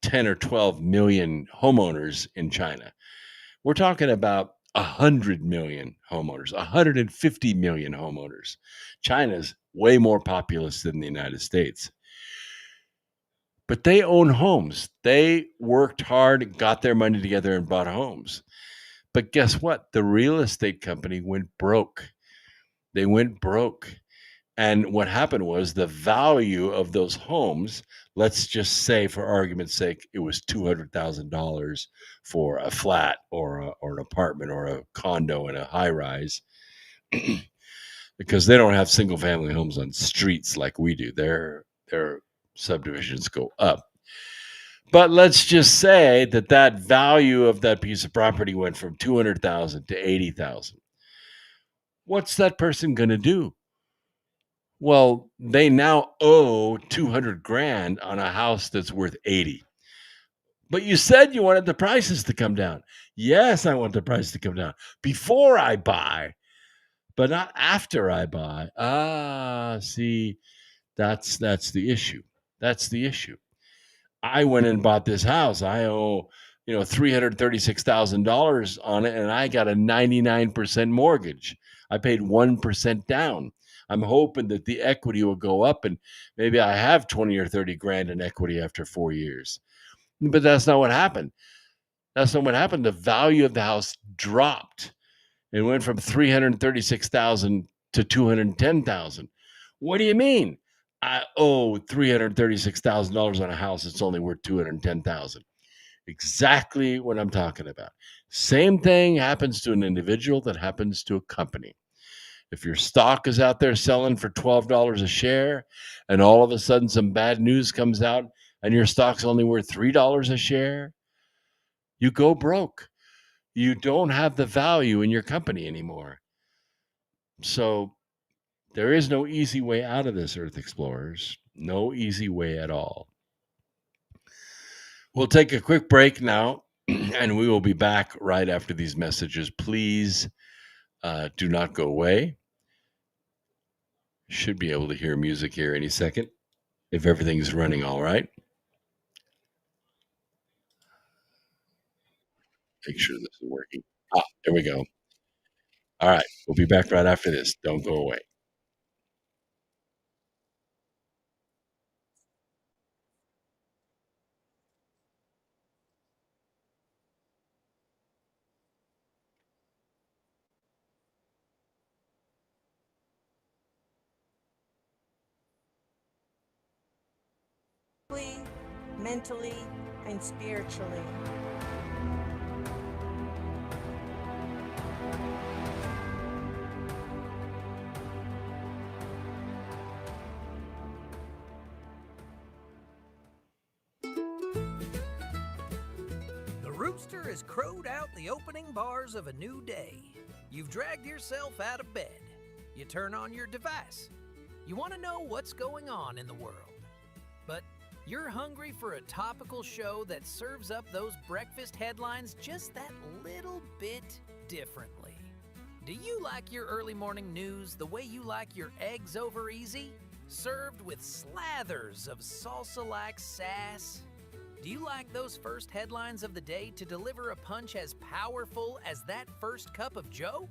10 or 12 million homeowners in China. We're talking about 100 million homeowners, 150 million homeowners. China's way more populous than the United States. But they own homes. They worked hard, got their money together, and bought homes. But guess what? The real estate company went broke. They went broke. And what happened was the value of those homes, let's just say for argument's sake, it was $200,000 for a flat or an apartment or a condo in a high rise, because they don't have single family homes on streets like we do. Their subdivisions go up. But let's just say that value of that piece of property went from 200,000 to 80,000. What's that person going to do? Well, they now owe 200 grand on a house that's worth 80. But you said you wanted the prices to come down. Yes, I want the price to come down before I buy. but not after I buy. See, that's the issue. That's the issue. I went and bought this house. I owe, $336,000 on it, and I got a 99% mortgage. I paid 1% down. I'm hoping that the equity will go up, and maybe I have 20 or 30 grand in equity after 4 years. But that's not what happened. That's not what happened. The value of the house dropped. It went from 336,000 to 210,000. What do you mean? I owe $336,000 on a house that's only worth 210,000. Exactly what I'm talking about. Same thing happens to an individual that happens to a company. If your stock is out there selling for $12 a share and all of a sudden some bad news comes out and your stock's only worth $3 a share, you go broke. You don't have the value in your company anymore. So there is no easy way out of this, Earth Explorers. No easy way at all. We'll take a quick break now, and we will be back right after these messages. Please do not go away. Should be able to hear music here any second if everything's running all right. Make sure this is working. There we go. All right. We'll be back right after this. Don't go away. Mentally, and spiritually. The rooster has crowed out the opening bars of a new day. You've dragged yourself out of bed. You turn on your device. You want to know what's going on in the world. But you're hungry for a topical show that serves up those breakfast headlines just that little bit differently. Do you like your early morning news the way you like your eggs over easy? Served with slathers of salsa-like sass? Do you like those first headlines of the day to deliver a punch as powerful as that first cup of joe?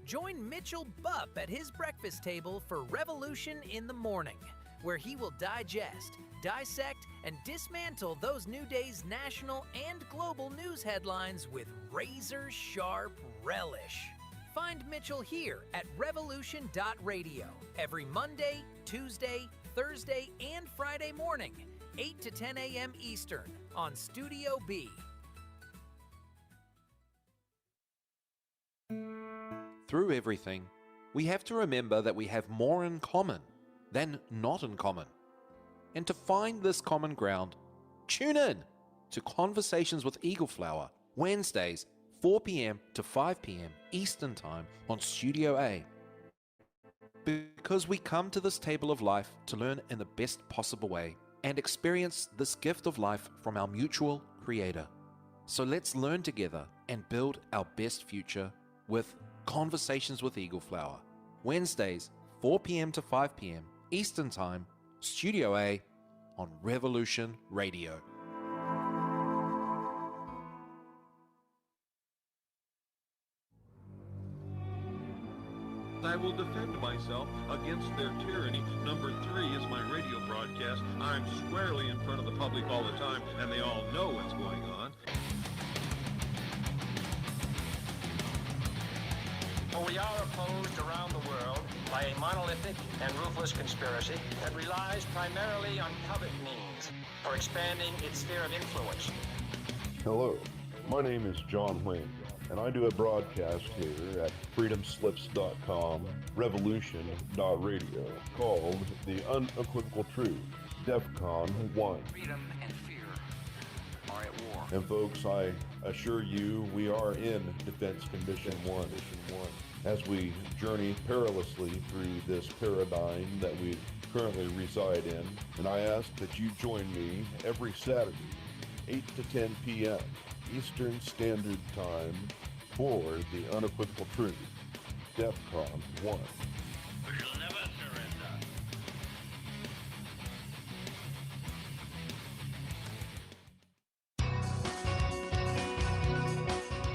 Join Mitchell Bupp at his breakfast table for Revolution in the Morning, where he will digest, dissect, and dismantle those new day's national and global news headlines with razor-sharp relish. Find Mitchell here at revolution.radio every Monday, Tuesday, Thursday, and Friday morning, 8 to 10 a.m. Eastern on Studio B. Through everything, we have to remember that we have more in common than not in common. And to find this common ground, tune in to Conversations with Eagle Flower, Wednesdays, 4 p.m. to 5 p.m. Eastern Time on Studio A. Because we come to this table of life to learn in the best possible way and experience this gift of life from our mutual Creator. So let's learn together and build our best future with Conversations with Eagle Flower, Wednesdays, 4 p.m. to 5 p.m. Eastern Time, Studio A on Revolution Radio. I will defend myself against their tyranny. Number 3 is my radio broadcast. I'm squarely in front of the public all the time, and they all know what's going on. We are opposed around the world by a monolithic and ruthless conspiracy that relies primarily on covert means for expanding its sphere of influence. Hello, my name is John Wayne, and I do a broadcast here at freedomslips.com, revolution.radio, called The Unequivocal Truth, DEFCON 1. Freedom and fear are at war. And folks, I assure you, we are in Defense Condition 1. As we journey perilously through this paradigm that we currently reside in, and I ask that you join me every Saturday, 8 to 10 p.m. Eastern Standard Time for The Unequivocal Truth. DEFCON 1. We shall never surrender.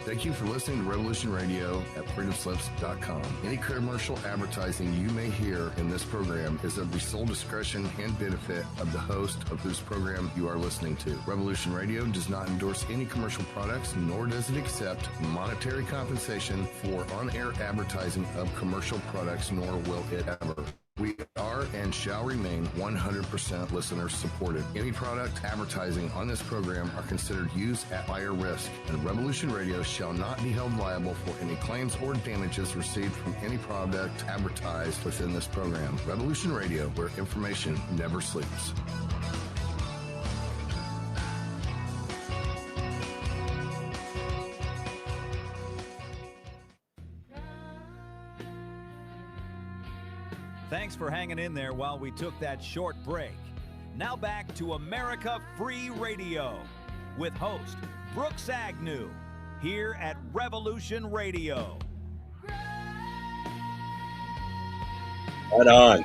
Thank you for listening to Revolution Radio at freedomslips.com. Any commercial advertising you may hear in this program is of the sole discretion and benefit of the host of whose program you are listening to. Revolution Radio does not endorse any commercial products, nor does it accept monetary compensation for on-air advertising of commercial products, nor will it ever. We are and shall remain 100% listener supported. Any product advertising on this program are considered used at higher risk, and Revolution Radio shall not be held liable for any claims or damages received from any product advertised within this program. Revolution Radio, where information never sleeps. Thanks for hanging in there while we took that short break. Now back to America Free Radio with host Brooks Agnew here at Revolution Radio. Right on.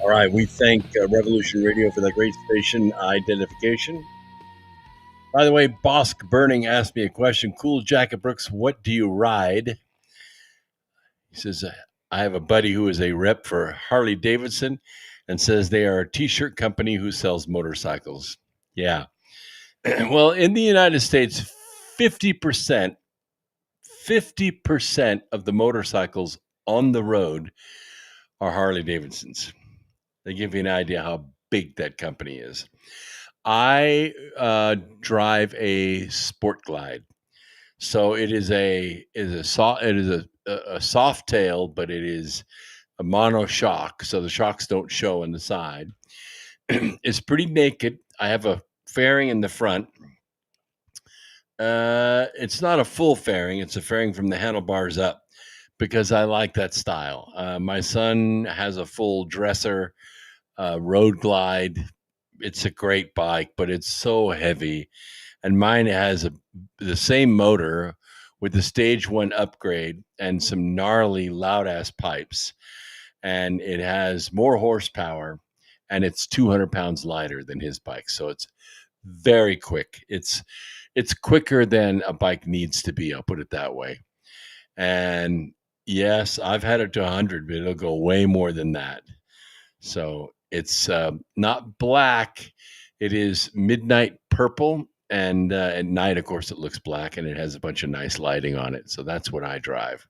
All right, we thank Revolution Radio for that great station identification. By the way, Bosk Burning asked me a question. Cool Jacket Brooks, what do you ride? He says, I have a buddy who is a rep for Harley Davidson and says they are a t-shirt company who sells motorcycles. Yeah. Well, in the United States, 50% of the motorcycles on the road are Harley Davidsons. They give you an idea how big that company is. I drive a Sport Glide, so it is a soft tail, but it is a mono shock, so the shocks don't show on the side. It's pretty naked. I have a fairing in the front. It's not a full fairing; it's a fairing from the handlebars up because I like that style. My son has a full dresser Road Glide. It's a great bike, but it's so heavy. And mine has the same motor with the stage 1 upgrade and some gnarly loud ass pipes. And it has more horsepower and it's 200 pounds lighter than his bike. So it's very quick. It's quicker than a bike needs to be. I'll put it that way. And yes, I've had it to 100, but it'll go way more than that. So it's not black. It is midnight purple. And at night, of course, it looks black and it has a bunch of nice lighting on it. So that's what I drive.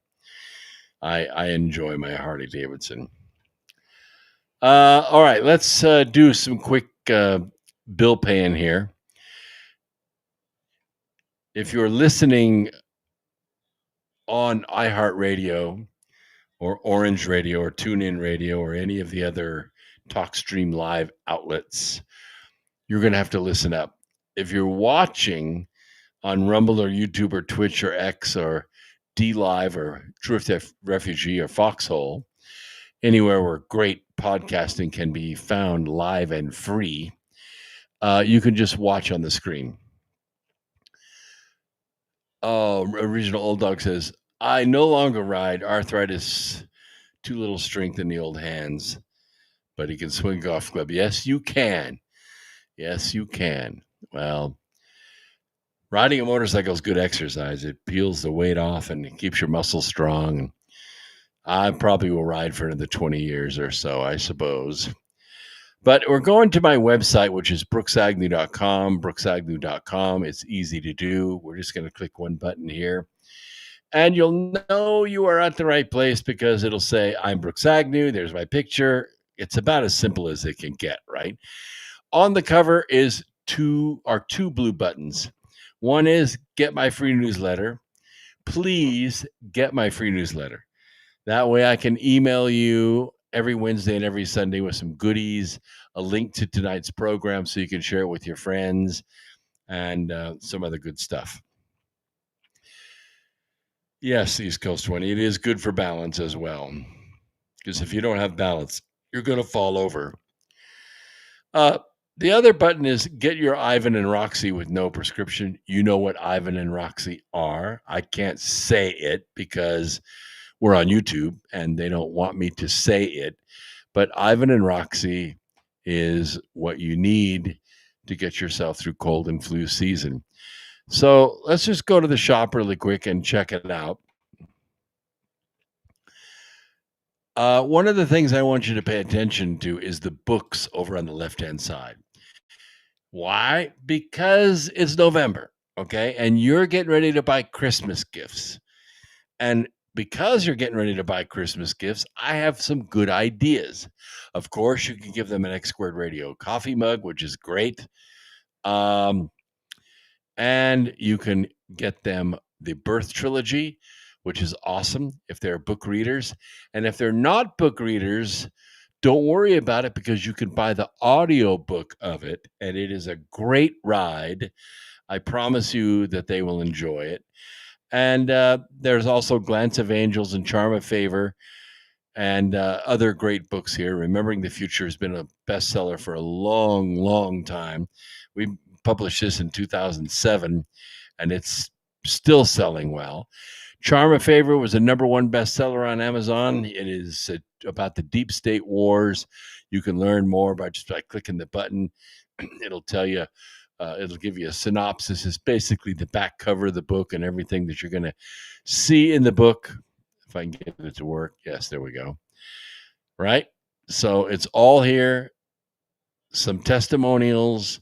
I enjoy my Harley Davidson. All right, let's do some quick bill paying here. If you're listening on iHeartRadio or Orange Radio or TuneIn Radio or any of the other TalkStream Live outlets, you're going to have to listen up. If you're watching on Rumble or YouTube or Twitch or X or DLive or Drift Refugee or Foxhole, anywhere where great podcasting can be found live and free, you can just watch on the screen. Oh, Original Old Dog says, I no longer ride. Arthritis, too little strength in the old hands, but he can swing golf club. Yes, you can. Yes, you can. Well, riding a motorcycle is good exercise. It peels the weight off and it keeps your muscles strong. I probably will ride for another 20 years or so, I suppose. But we're going to my website, which is brooksagnew.com, brooksagnew.com. It's easy to do. We're just going to click one button here. And you'll know you are at the right place because it'll say, I'm Brooks Agnew. There's my picture. It's about as simple as it can get, right? On the cover is two blue buttons. One is get my free newsletter. Please get my free newsletter. That way I can email you every Wednesday and every Sunday with some goodies, a link to tonight's program so you can share it with your friends, and some other good stuff. Yes, East Coast 20. It is good for balance as well. Because if you don't have balance, you're going to fall over. The other button is get your Ivan and Roxy with no prescription. You know what Ivan and Roxy are. I can't say it because we're on YouTube and they don't want me to say it. But Ivan and Roxy is what you need to get yourself through cold and flu season. So let's just go to the shop really quick and check it out. One of the things I want you to pay attention to is the books over on the left-hand side. Why? Because it's November, okay? And you're getting ready to buy Christmas gifts. And because you're getting ready to buy Christmas gifts, I have some good ideas. Of course, you can give them an X Squared Radio coffee mug, which is great. And you can get them the Birth Trilogy, which is awesome if they're book readers. And if they're not book readers, don't worry about it because you can buy the audio book of it, and it is a great ride. I promise you that they will enjoy it. And there's also Glance of Angels and Charm of Favor and other great books here. Remembering the Future has been a bestseller for a long, long time. We published this in 2007, and it's still selling well. Charm of Favor was a #1 bestseller on Amazon. It is about the deep state wars. You can learn more by clicking the button. It'll tell you, it'll give you a synopsis. It's basically the back cover of the book and everything that you're going to see in the book. If I can get it to work. Yes, there we go. Right? So it's all here. Some testimonials.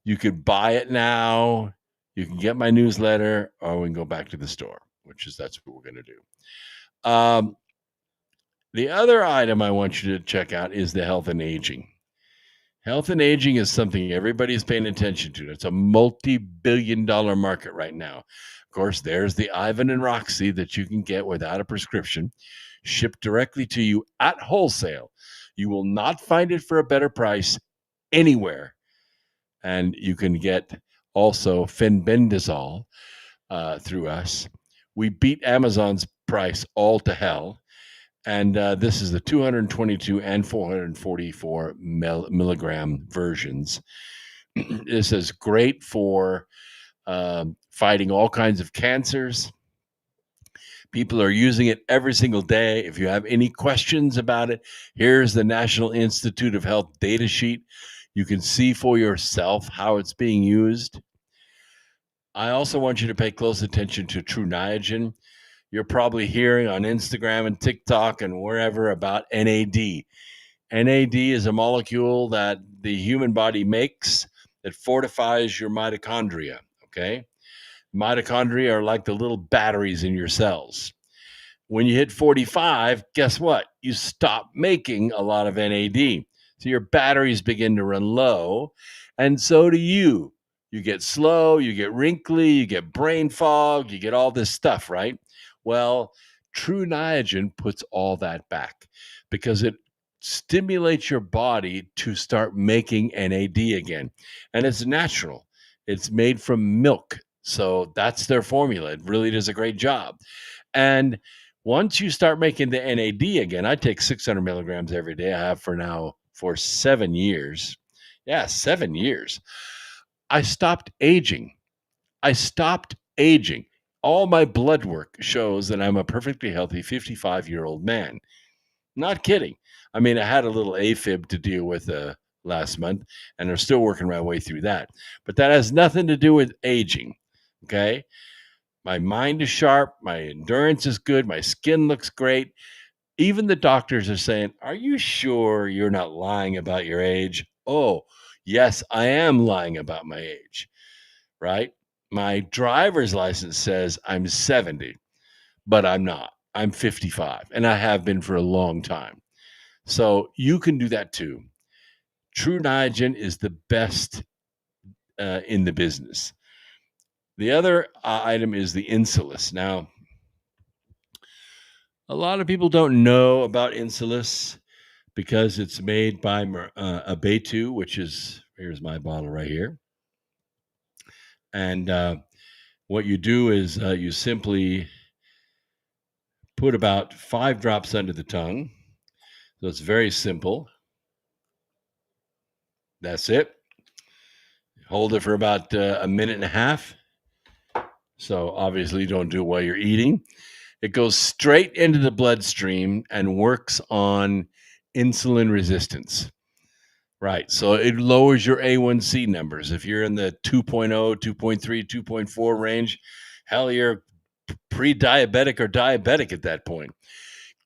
You could buy it now. You can get my newsletter, or we can go back to the store, that's what we're going to do. The other item I want you to check out is the health and aging. Health and aging is something everybody's paying attention to. It's a multi-billion-dollar market right now. Of course, there's the Ivan and Roxy that you can get without a prescription, shipped directly to you at wholesale. You will not find it for a better price anywhere. And you can get also fenbendazole through us. We beat Amazon's price all to hell. And this is the 222 and 444 milligram versions. This is great for fighting all kinds of cancers. People are using it every single day. If you have any questions about it, here's the National Institute of Health data sheet. You can see for yourself how it's being used. I also want you to pay close attention to True Niagen. You're probably hearing on Instagram and TikTok and wherever about NAD. NAD is a molecule that the human body makes that fortifies your mitochondria, okay? Mitochondria are like the little batteries in your cells. When you hit 45, guess what? You stop making a lot of NAD. So your batteries begin to run low, and so do you. You get slow, you get wrinkly, you get brain fog, you get all this stuff, right? Well, True Niagen puts all that back because it stimulates your body to start making NAD again. And it's natural. It's made from milk. So that's their formula. It really does a great job. And once you start making the NAD again, I take 600 milligrams every day. I have for 7 years. Yeah, 7 years. I stopped aging. All my blood work shows that I'm a perfectly healthy 55-year-old man. Not kidding. I mean, I had a little AFib to deal with last month, and I'm still working my way through that. But that has nothing to do with aging, okay? My mind is sharp. My endurance is good. My skin looks great. Even the doctors are saying, are you sure you're not lying about your age? Oh, yes, I am lying about my age, right? My driver's license says I'm 70, but I'm not. I'm 55, and I have been for a long time. So you can do that too. True Niagen is the best in the business. The other item is the Insulis. Now, a lot of people don't know about Insulis because it's made by Abetu, which is, here's my bottle right here. And what you do is you simply put about 5 drops under the tongue. So it's very simple. That's it. Hold it for about a minute and a half. So obviously don't do it while you're eating. It goes straight into the bloodstream and works on insulin resistance. Right. So it lowers your A1C numbers. If you're in the 2.0, 2.3, 2.4 range, hell, you're pre-diabetic or diabetic at that point.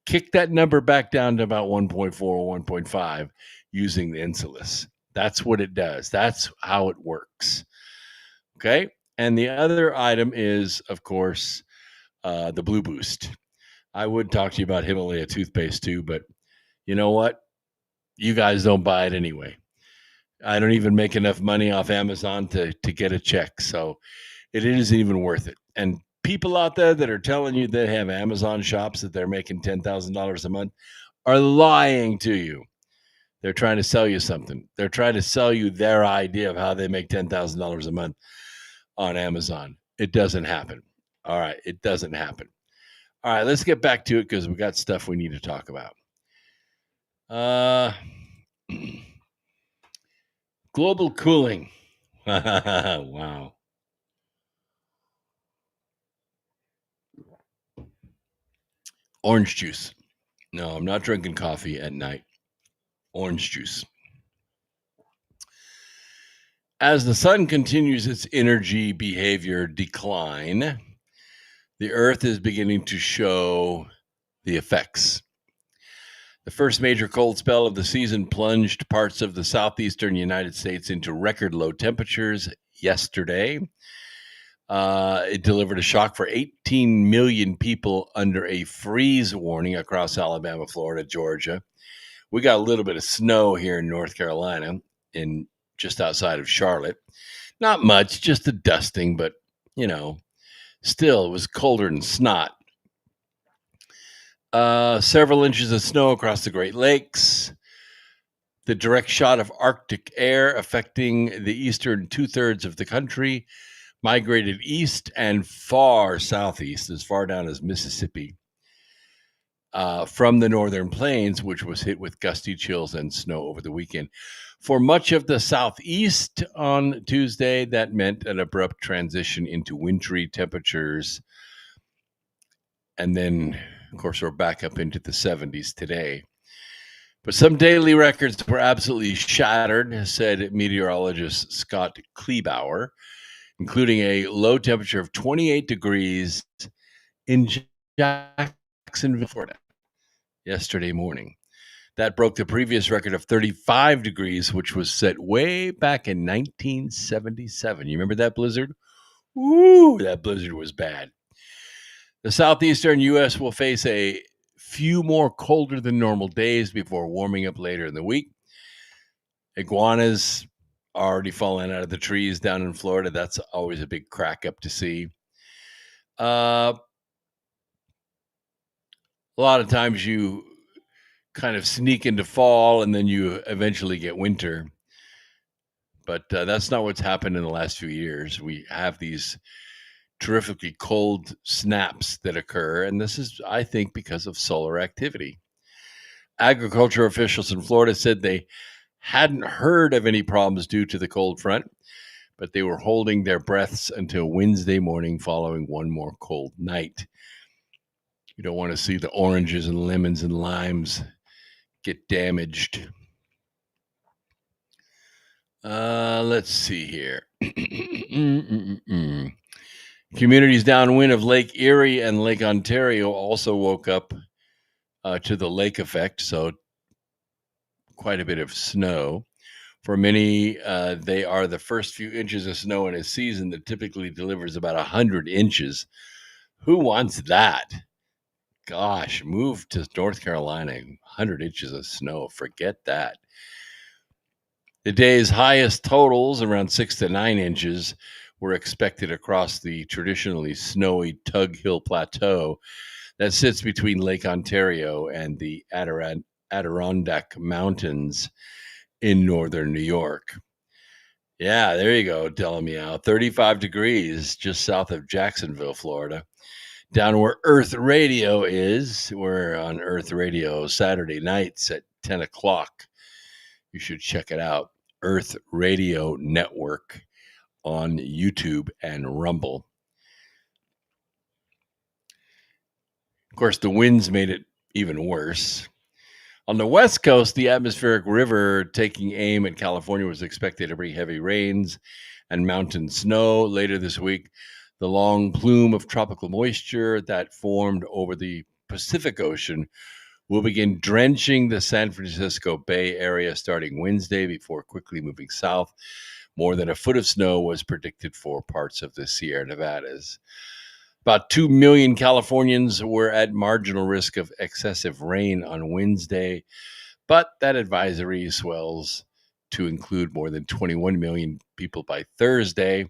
Kick that number back down to about 1.4 or 1.5 using the insulin. That's what it does. That's how it works. Okay. And the other item is, of course, the Blue Boost. I would talk to you about Himalaya toothpaste too, but you know what? You guys don't buy it anyway. I don't even make enough money off Amazon to get a check. So it isn't even worth it. And people out there that are telling you they have Amazon shops that they're making $10,000 a month are lying to you. They're trying to sell you something. They're trying to sell you their idea of how they make $10,000 a month on Amazon. It doesn't happen. All right. It doesn't happen. All right. Let's get back to it because we got stuff we need to talk about. Global cooling. Wow. Orange juice. No, I'm not drinking coffee at night. Orange juice. As the sun continues its energy behavior decline, the Earth is beginning to show the effects. The first major cold spell of the season plunged parts of the southeastern United States into record low temperatures yesterday. It delivered a shock for 18 million people under a freeze warning across Alabama, Florida, Georgia. We got a little bit of snow here in North Carolina, in just outside of Charlotte. Not much, just a dusting, but, still, it was colder than snot. Several inches of snow across the Great Lakes. The direct shot of Arctic air affecting the eastern two-thirds of the country migrated east and far southeast, as far down as Mississippi, from the northern plains, which was hit with gusty chills and snow over the weekend. For much of the southeast on Tuesday, that meant an abrupt transition into wintry temperatures. And then, of course, we're back up into the 70s today. But some daily records were absolutely shattered, said meteorologist Scott Kleebauer, including a low temperature of 28 degrees in Jacksonville, Florida, yesterday morning. That broke the previous record of 35 degrees, which was set way back in 1977. You remember that blizzard? Ooh, that blizzard was bad. The southeastern U.S. will face a few more colder than normal days before warming up later in the week. Iguanas are already falling out of the trees down in Florida. That's always a big crack up to see. A lot of times you kind of sneak into fall and then you eventually get winter. But that's not what's happened in the last few years. We have these terrifically cold snaps that occur, and this is, I think, because of solar activity. Agriculture officials in Florida said they hadn't heard of any problems due to the cold front, but they were holding their breaths until Wednesday morning following one more cold night. You don't want to see the oranges and lemons and limes get damaged. Let's see here. Communities downwind of Lake Erie and Lake Ontario also woke up to the lake effect, so quite a bit of snow. For many, they are the first few inches of snow in a season that typically delivers about 100 inches. Who wants that? Gosh, move to North Carolina, 100 inches of snow. Forget that. The day's highest totals, around 6 to 9 inches, were expected across the traditionally snowy Tug Hill Plateau that sits between Lake Ontario and the Adirondack Mountains in northern New York. Yeah, there you go, Delamiao. 35 degrees just south of Jacksonville, Florida. Down where Earth Radio is, we're on Earth Radio Saturday nights at 10 o'clock. You should check it out. Earth Radio Network on YouTube and Rumble. Of course, the winds made it even worse. On the West Coast, the atmospheric river taking aim at California was expected to bring heavy rains and mountain snow later this week. The long plume of tropical moisture that formed over the Pacific Ocean will begin drenching the San Francisco Bay Area starting Wednesday before quickly moving south. More than a foot of snow was predicted for parts of the Sierra Nevadas. About 2 million Californians were at marginal risk of excessive rain on Wednesday, but that advisory swells to include more than 21 million people by Thursday.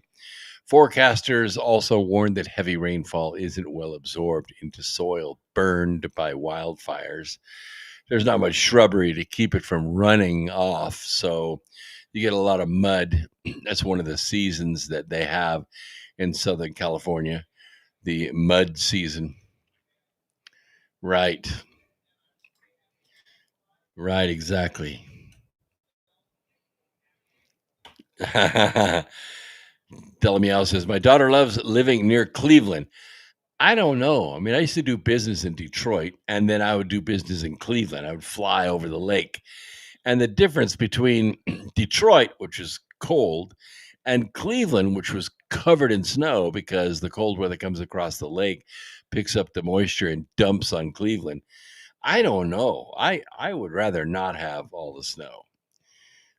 Forecasters also warned that heavy rainfall isn't well absorbed into soil burned by wildfires. There's not much shrubbery to keep it from running off, so you get a lot of mud. That's one of the seasons that they have in Southern California, the mud season. Right. Right, exactly. Delamia says, my daughter loves living near Cleveland. I don't know. I mean, I used to do business in Detroit, and then I would do business in Cleveland. I would fly over the lake. And the difference between Detroit, which is cold, and Cleveland, which was covered in snow because the cold weather comes across the lake, picks up the moisture and dumps on Cleveland. I don't know. I would rather not have all the snow.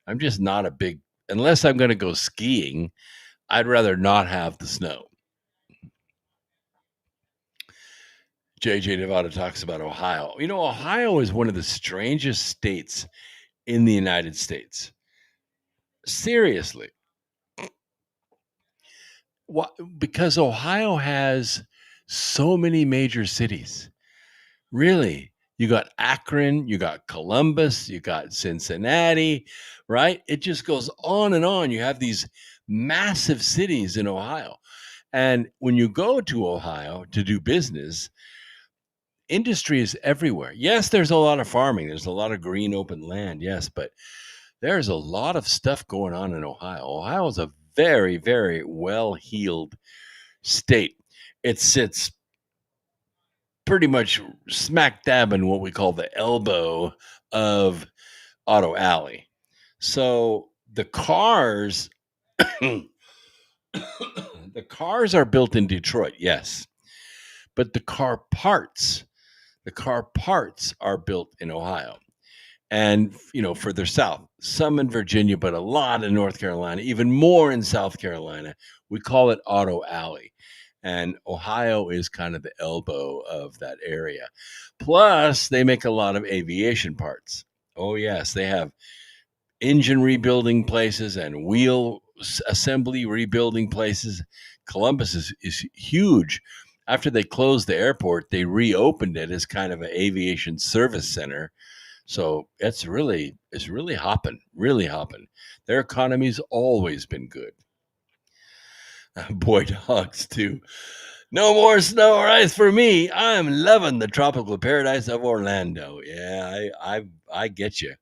I'm just not a big, unless I'm going to go skiing, I'd rather not have the snow. JJ Nevada talks about Ohio. You know, Ohio is one of the strangest states in the United States. Seriously. Because Ohio has so many major cities. Really. You got Akron, you got Columbus, you got Cincinnati, right? It just goes on and on. You have these massive cities in Ohio. And when you go to Ohio to do business, industry is everywhere. Yes, there's a lot of farming. There's a lot of green open land. Yes, but there's a lot of stuff going on in Ohio. Ohio is a very, very well-heeled state. It sits pretty much smack dab in what we call the elbow of Auto Alley. So the cars, the cars are built in Detroit, yes, but the car parts are built in Ohio. And, you know, further south, some in Virginia, but a lot in North Carolina, even more in South Carolina. We call it Auto Alley. And Ohio is kind of the elbow of that area. Plus, they make a lot of aviation parts. Oh, yes, they have engine rebuilding places and wheel assembly rebuilding places. Columbus is huge. After they closed the airport, they reopened it as kind of an aviation service center. So it's really hopping, really hopping. Their economy's always been good. Boy dogs too. No more snow or ice for me. I'm loving the tropical paradise of Orlando. Yeah, I get you.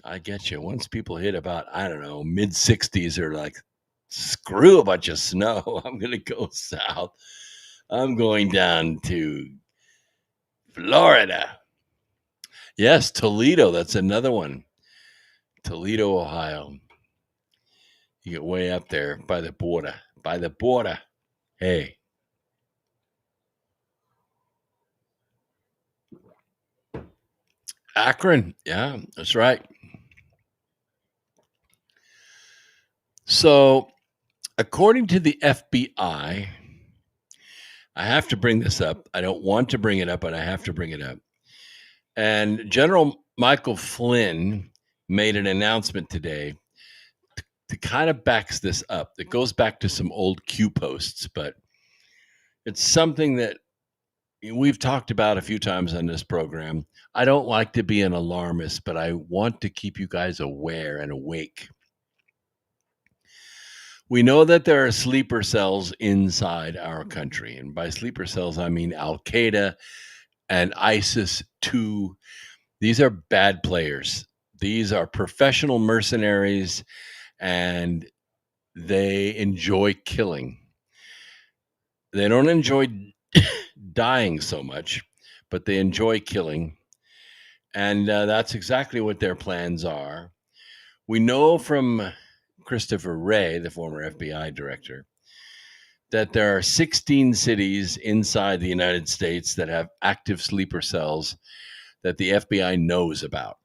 I get you. Once people hit about, I don't know, mid 60s, are like, screw a bunch of snow. I'm going to go south. I'm going down to Florida. Yes, Toledo. That's another one. Toledo, Ohio. You get way up there by the border. By the border. Hey. Akron. Yeah, that's right. So, according to the FBI, I have to bring this up. I don't want to bring it up, but I have to bring it up. And General Michael Flynn made an announcement today to kind of backs this up. It goes back to some old Q posts, but it's something that we've talked about a few times on this program. I don't like to be an alarmist, but I want to keep you guys aware and awake. We know that there are sleeper cells inside our country. And by sleeper cells, I mean Al-Qaeda and ISIS too. These are bad players. These are professional mercenaries, and they enjoy killing. They don't enjoy dying so much, but they enjoy killing. And that's exactly what their plans are. We know from Christopher Wray, the former FBI director, that there are 16 cities inside the United States that have active sleeper cells that the FBI knows about.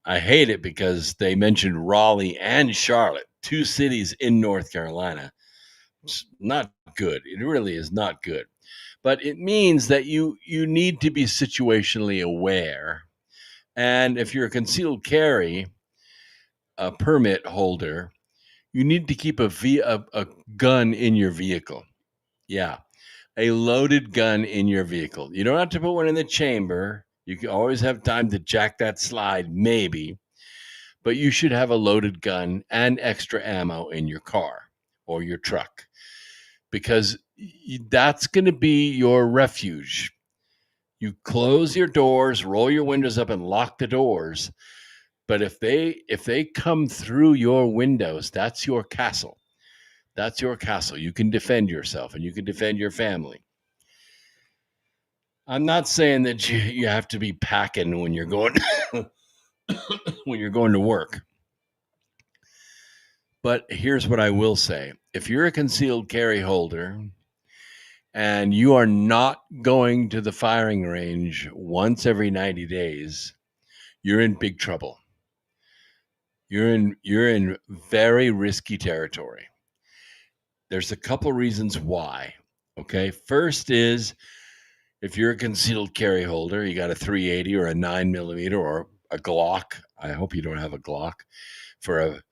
I hate it because they mentioned Raleigh and Charlotte, two cities in North Carolina. It's not good. It really is not good. But it means that you need to be situationally aware. And if you're a concealed carry permit holder, you need to keep a gun in your vehicle. Yeah, a loaded gun in your vehicle. You don't have to put one in the chamber. You can always have time to jack that slide, maybe. But you should have a loaded gun and extra ammo in your car or your truck, because that's going to be your refuge. You close your doors, roll your windows up, and lock the doors. But if they come through your windows, that's your castle. That's your castle. You can defend yourself and you can defend your family. I'm not saying that you have to be packing when you're going when you're going to work. But here's what I will say. If you're a concealed carry holder and you are not going to the firing range once every 90 days, you're in big trouble. You're in very risky territory. There's a couple reasons why. Okay. First is, if you're a concealed carry holder, you got a 380 or a 9mm or a Glock. I hope you don't have a Glock. For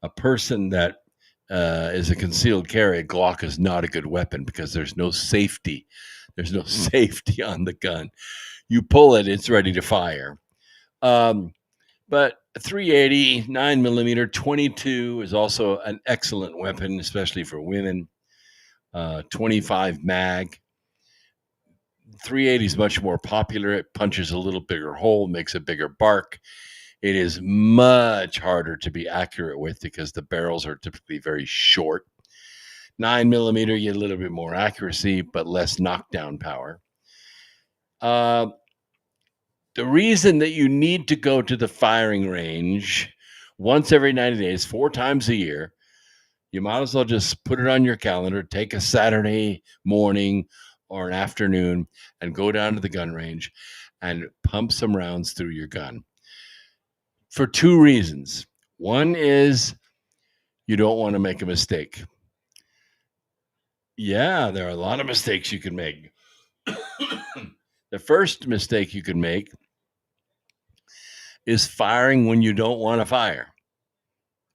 a person that is a concealed carry, a Glock is not a good weapon because there's no safety. There's no safety on the gun. You pull it, it's ready to fire. But 380, 9mm, 22 is also an excellent weapon, especially for women. 25 mag. 380 is much more popular. It punches a little bigger hole, makes a bigger bark. It is much harder to be accurate with because the barrels are typically very short. 9mm, you get a little bit more accuracy, but less knockdown power. The reason that you need to go to the firing range once every 90 days, 4 times a year, you might as well just put it on your calendar, take a Saturday morning or an afternoon and go down to the gun range and pump some rounds through your gun. For 2 reasons. One is you don't want to make a mistake. Yeah, there are a lot of mistakes you can make. The first mistake you can make is firing when you don't want to fire,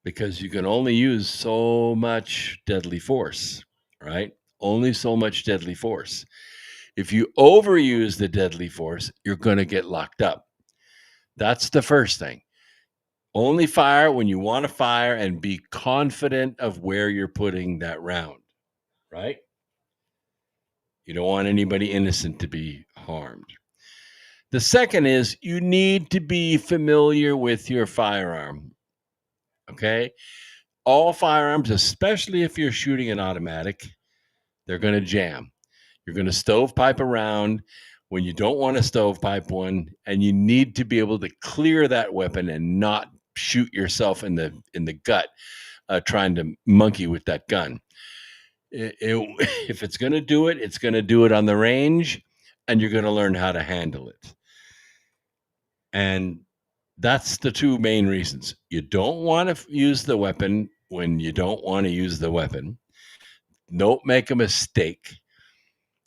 because you can only use so much deadly force, right? Only so much deadly force. If you overuse the deadly force, you're going to get locked up. That's the first thing. Only fire when you want to fire and be confident of where you're putting that round, right? You don't want anybody innocent to be harmed. The second is you need to be familiar with your firearm, okay? All firearms, especially if you're shooting an automatic, they're going to jam. You're going to stovepipe around when you don't want to stovepipe one, and you need to be able to clear that weapon and not shoot yourself in the gut trying to monkey with that gun. If it's going to do it, it's going to do it on the range, and you're going to learn how to handle it. And that's the 2 main reasons. You don't want to use the weapon when you don't want to use the weapon. Don't make a mistake.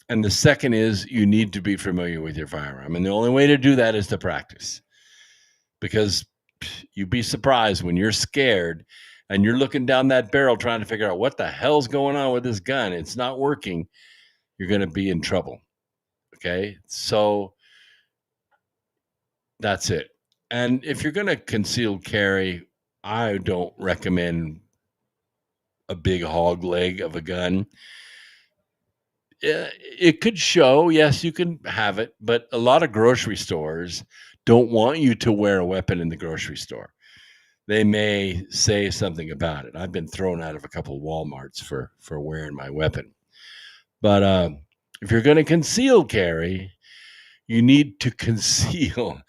And the second is you need to be familiar with your firearm. And the only way to do that is to practice. Because you'd be surprised when you're scared and you're looking down that barrel trying to figure out what the hell's going on with this gun. It's not working. You're going to be in trouble. Okay? So that's it. And if you're going to conceal carry, I don't recommend a big hog leg of a gun. It could show, yes, you can have it, but a lot of grocery stores don't want you to wear a weapon in the grocery store. they may say something about it. I've been thrown out of a couple of Walmarts for wearing my weapon. But if you're going to conceal carry, you need to conceal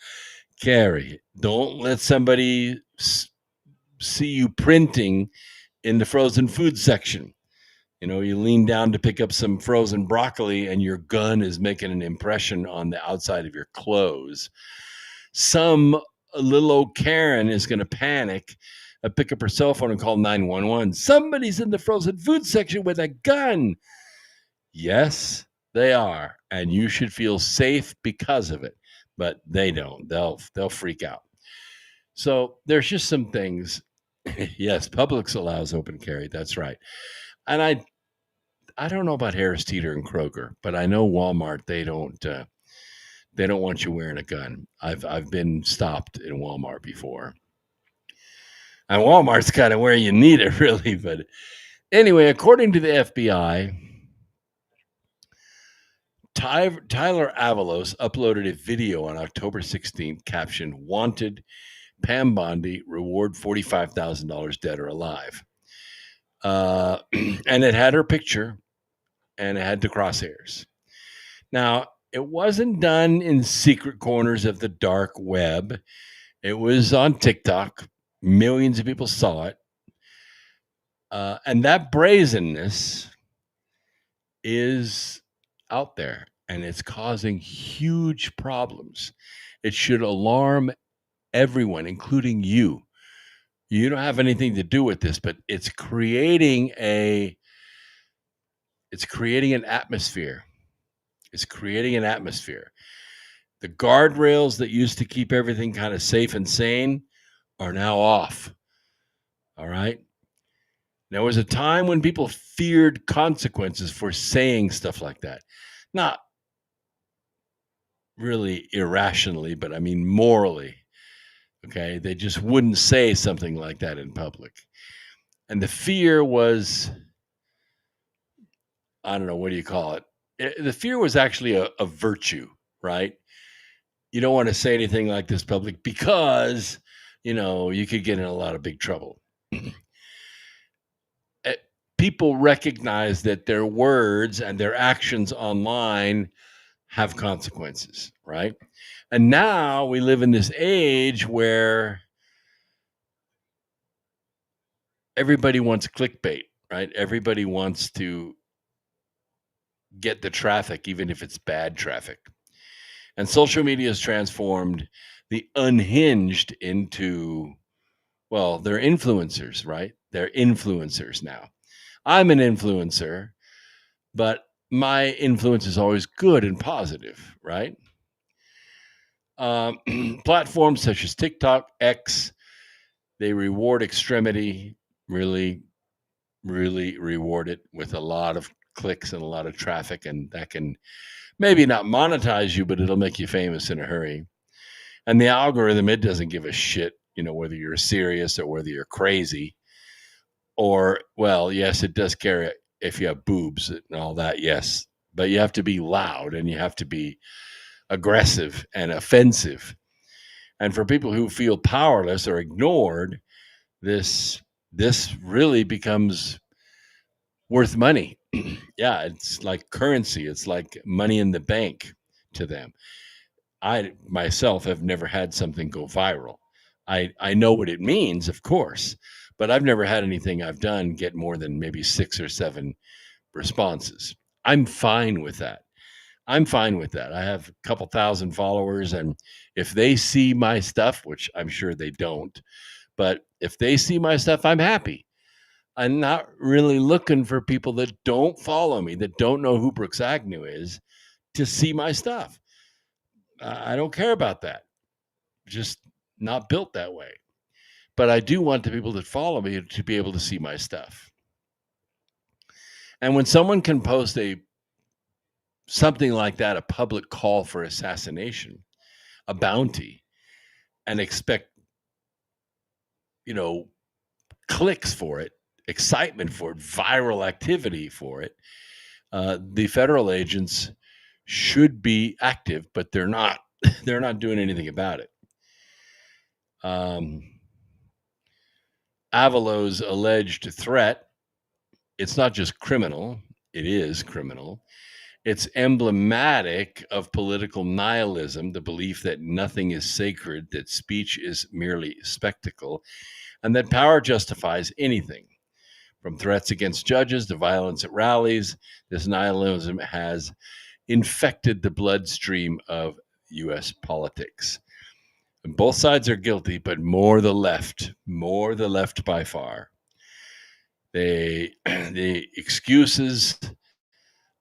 carry. Don't let somebody see you printing in the frozen food section. You know, you lean down to pick up some frozen broccoli and your gun is making an impression on the outside of your clothes. Some little old Karen is going to panic, pick up her cell phone and call 911. Somebody's in the frozen food section with a gun. Yes, they are. And you should feel safe because of it. But they don't. They'll freak out. So there's just some things. Yes, Publix allows open carry. That's right. And I don't know about Harris Teeter and Kroger, but I know Walmart, they don't want you wearing a gun. I've been stopped in Walmart before. And Walmart's kind of where you need it, really. But anyway, according to the FBI, Tyler Avalos uploaded a video on October 16th captioned, "Wanted, Pam Bondi, reward $45,000 dead or alive." And it had her picture and it had the crosshairs. Now, it wasn't done in secret corners of the dark web. It was on TikTok. Millions of people saw it. And that brazenness is out there, and it's causing huge problems. It should alarm everyone, including you. You don't have anything to do with this, but it's creating an atmosphere. It's creating an atmosphere. The guardrails that used to keep everything kind of safe and sane are now off. All right. There was a time when people feared consequences for saying stuff like that. Not really irrationally, but I mean morally. Okay. They just wouldn't say something like that in public. And the fear was, I don't know, what do you call it? The fear was actually a virtue, right? You don't want to say anything like this public because, you could get in a lot of big trouble. People recognize that their words and their actions online have consequences, right? And now we live in this age where everybody wants clickbait, right? Everybody wants to get the traffic, even if it's bad traffic. And social media has transformed the unhinged into, well, they're influencers, right? They're influencers now. I'm an influencer, but my influence is always good and positive, right? Platforms such as TikTok, X, they reward extremity, really, really reward it with a lot of clicks and a lot of traffic, and that can maybe not monetize you, but it'll make you famous in a hurry. And the algorithm, it doesn't give a shit, whether you're serious or whether you're crazy. Or, well, yes, it does care if you have boobs and all that, yes. But you have to be loud and you have to be aggressive and offensive. And for people who feel powerless or ignored, this really becomes worth money. Yeah, it's like currency. It's like money in the bank to them. I myself have never had something go viral. I know what it means, of course, but I've never had anything I've done get more than maybe 6 or 7 responses. I'm fine with that. I have a couple thousand followers, and if they see my stuff, which I'm sure they don't, but if they see my stuff, I'm happy. I'm not really looking for people that don't follow me, that don't know who Brooks Agnew is, to see my stuff. I don't care about that. Just not built that way. But I do want the people that follow me to be able to see my stuff. And when someone can post something like that, a public call for assassination, a bounty, and expect, clicks for it, excitement for it, viral activity for it, the federal agents should be active, but they're not. They're not doing anything about it. Avalow's alleged threat, it's not just criminal, it is criminal. It's emblematic of political nihilism, the belief that nothing is sacred, that speech is merely spectacle, and that power justifies anything. From threats against judges to violence at rallies, this nihilism has infected the bloodstream of U.S. politics. And both sides are guilty, but more the left by far. The excuses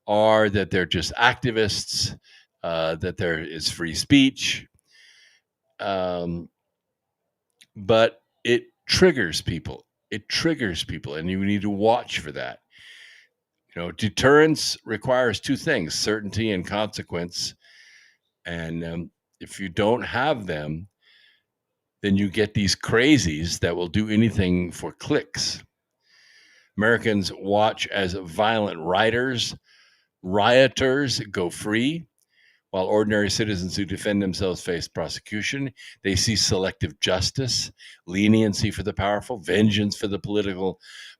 are that they're just activists, that there is free speech, but it triggers people. It triggers people, and you need to watch for that. Deterrence requires two things: certainty and consequence. And if you don't have them, then you get these crazies that will do anything for clicks. Americans watch as violent rioters go free, while ordinary citizens who defend themselves face prosecution. They see selective justice, leniency for the powerful, vengeance for the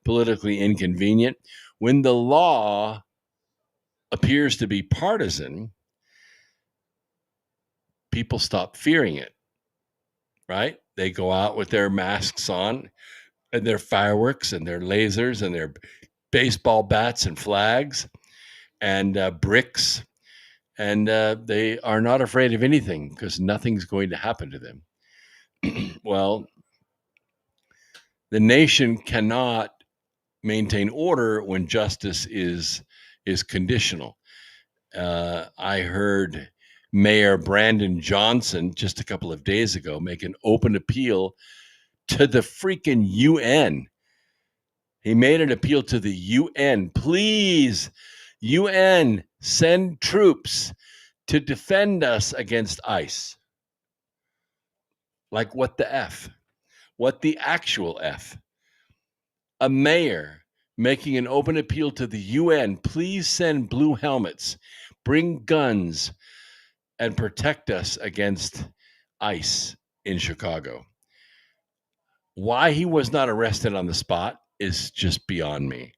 politically inconvenient. When the law appears to be partisan, people stop fearing it, right? They go out with their masks on and their fireworks and their lasers and their baseball bats and flags and bricks. And they are not afraid of anything because nothing's going to happen to them. Well, the nation cannot maintain order when justice is conditional. I heard Mayor Brandon Johnson just a couple of days ago make an open appeal to the freaking UN. He made an appeal to the UN. Please, UN, send troops to defend us against ICE. Like, what the F? What the actual F? A mayor making an open appeal to the UN, please send blue helmets, bring guns, and protect us against ICE in Chicago. Why he was not arrested on the spot is just beyond me.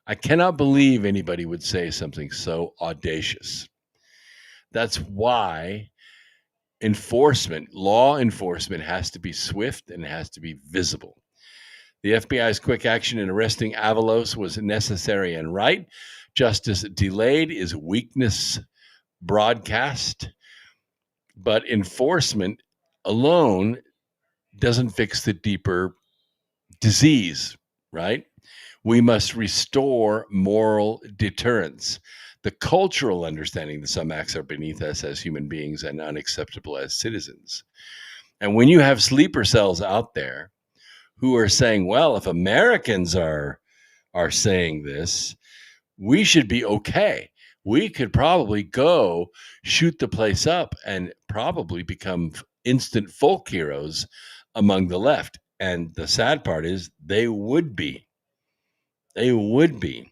I cannot believe anybody would say something so audacious. That's why law enforcement has to be swift and has to be visible. The FBI's quick action in arresting Avalos was necessary and right. Justice delayed is weakness broadcast, but enforcement alone doesn't fix the deeper disease, right? We must restore moral deterrence, the cultural understanding that some acts are beneath us as human beings and unacceptable as citizens. And when you have sleeper cells out there who are saying, well, if Americans are saying this, we should be okay. We could probably go shoot the place up and probably become instant folk heroes among the left. And the sad part is they would be. They would be.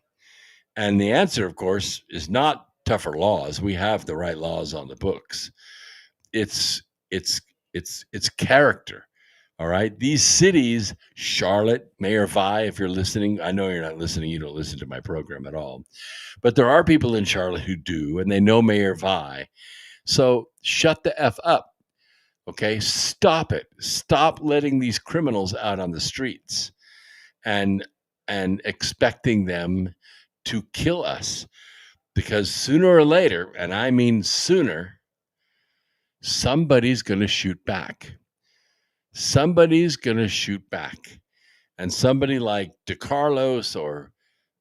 And the answer, of course, is not tougher laws. We have the right laws on the books. It's character. All right. These cities, Charlotte, Mayor Vi, if you're listening, I know you're not listening. You don't listen to my program at all. But there are people in Charlotte who do, and they know Mayor Vi. So shut the F up. Okay. Stop it. Stop letting these criminals out on the streets and expecting them to kill us. Because sooner or later, and I mean sooner, somebody's going to shoot back. Somebody's going to shoot back. And somebody like DeCarlos or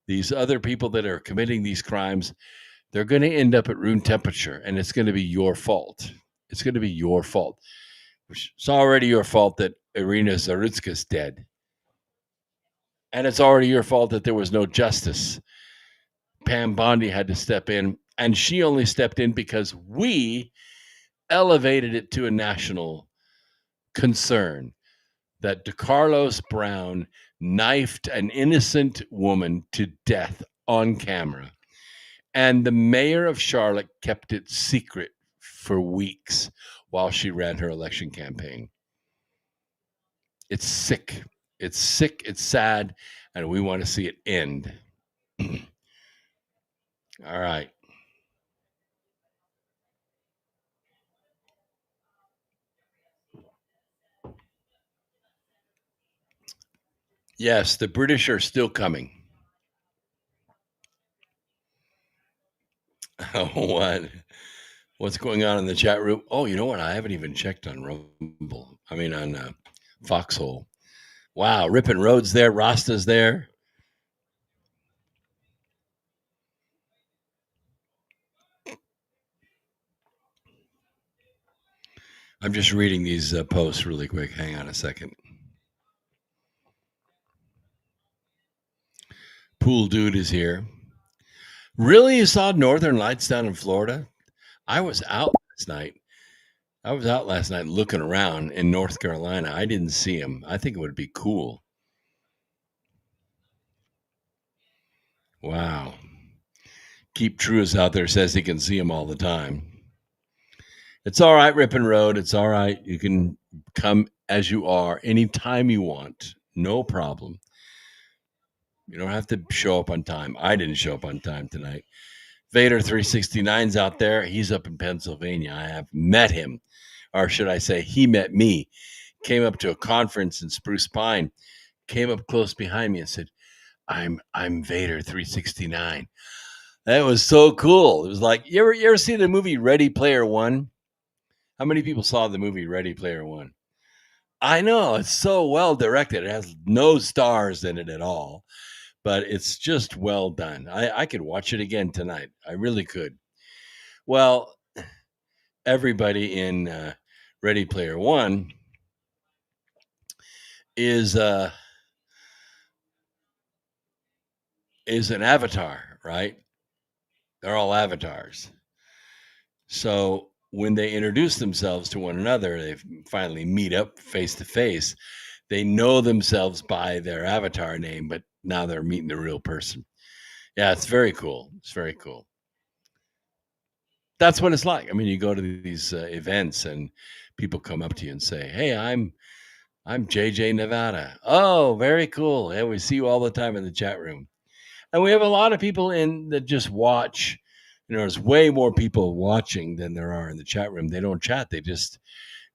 these other people that are committing these crimes, they're going to end up at room temperature, and it's going to be your fault. It's going to be your fault. It's already your fault that Irina Zarutska's dead. And it's already your fault that there was no justice. Pam Bondi had to step in, and she only stepped in because we elevated it to a national concern that DeCarlos Brown knifed an innocent woman to death on camera. And the mayor of Charlotte kept it secret for weeks while she ran her election campaign. It's sick. It's sick, it's sad, and we want to see it end. All right. Yes, the British are still coming. What? What's going on in the chat room? Oh, you know what? I haven't even checked on Rumble. I mean, on Foxhole. Wow, Rippin' Road's there. Rasta's there. I'm just reading these posts really quick. Hang on a second. Pool Dude is here. Really? You saw Northern Lights down in Florida? I was out last night. Looking around in North Carolina. I didn't see him. I think it would be cool. Wow. Keep Truist out there says he can see him all the time. It's all right, Rippin' Road. It's all right. You can come as you are anytime you want. No problem. You don't have to show up on time. I didn't show up on time tonight. Vader 369's out there. He's up in Pennsylvania. I have met him. Or should I say, he met me. Came up to a conference in Spruce Pine. Came up close behind me and said, I'm Vader 369. That was so cool. It was like, you ever see the movie Ready Player One? How many people saw the movie Ready Player One? I know, it's so well directed. It has no stars in it at all, but it's just well done. I could watch it again tonight. I really could. Well, everybody in Ready Player One is an avatar, right? They're all avatars. So when they introduce themselves to one another, they finally meet up face to face. They know themselves by their avatar name, but now they're meeting the real person. Yeah, it's very cool. It's very cool. That's what it's like. I mean, you go to these events and people come up to you and say, "Hey, I'm JJ Nevada." Oh, very cool. Yeah, we see you all the time in the chat room. And we have a lot of people in that just watch. You know, there's way more people watching than there are in the chat room. They don't chat. They just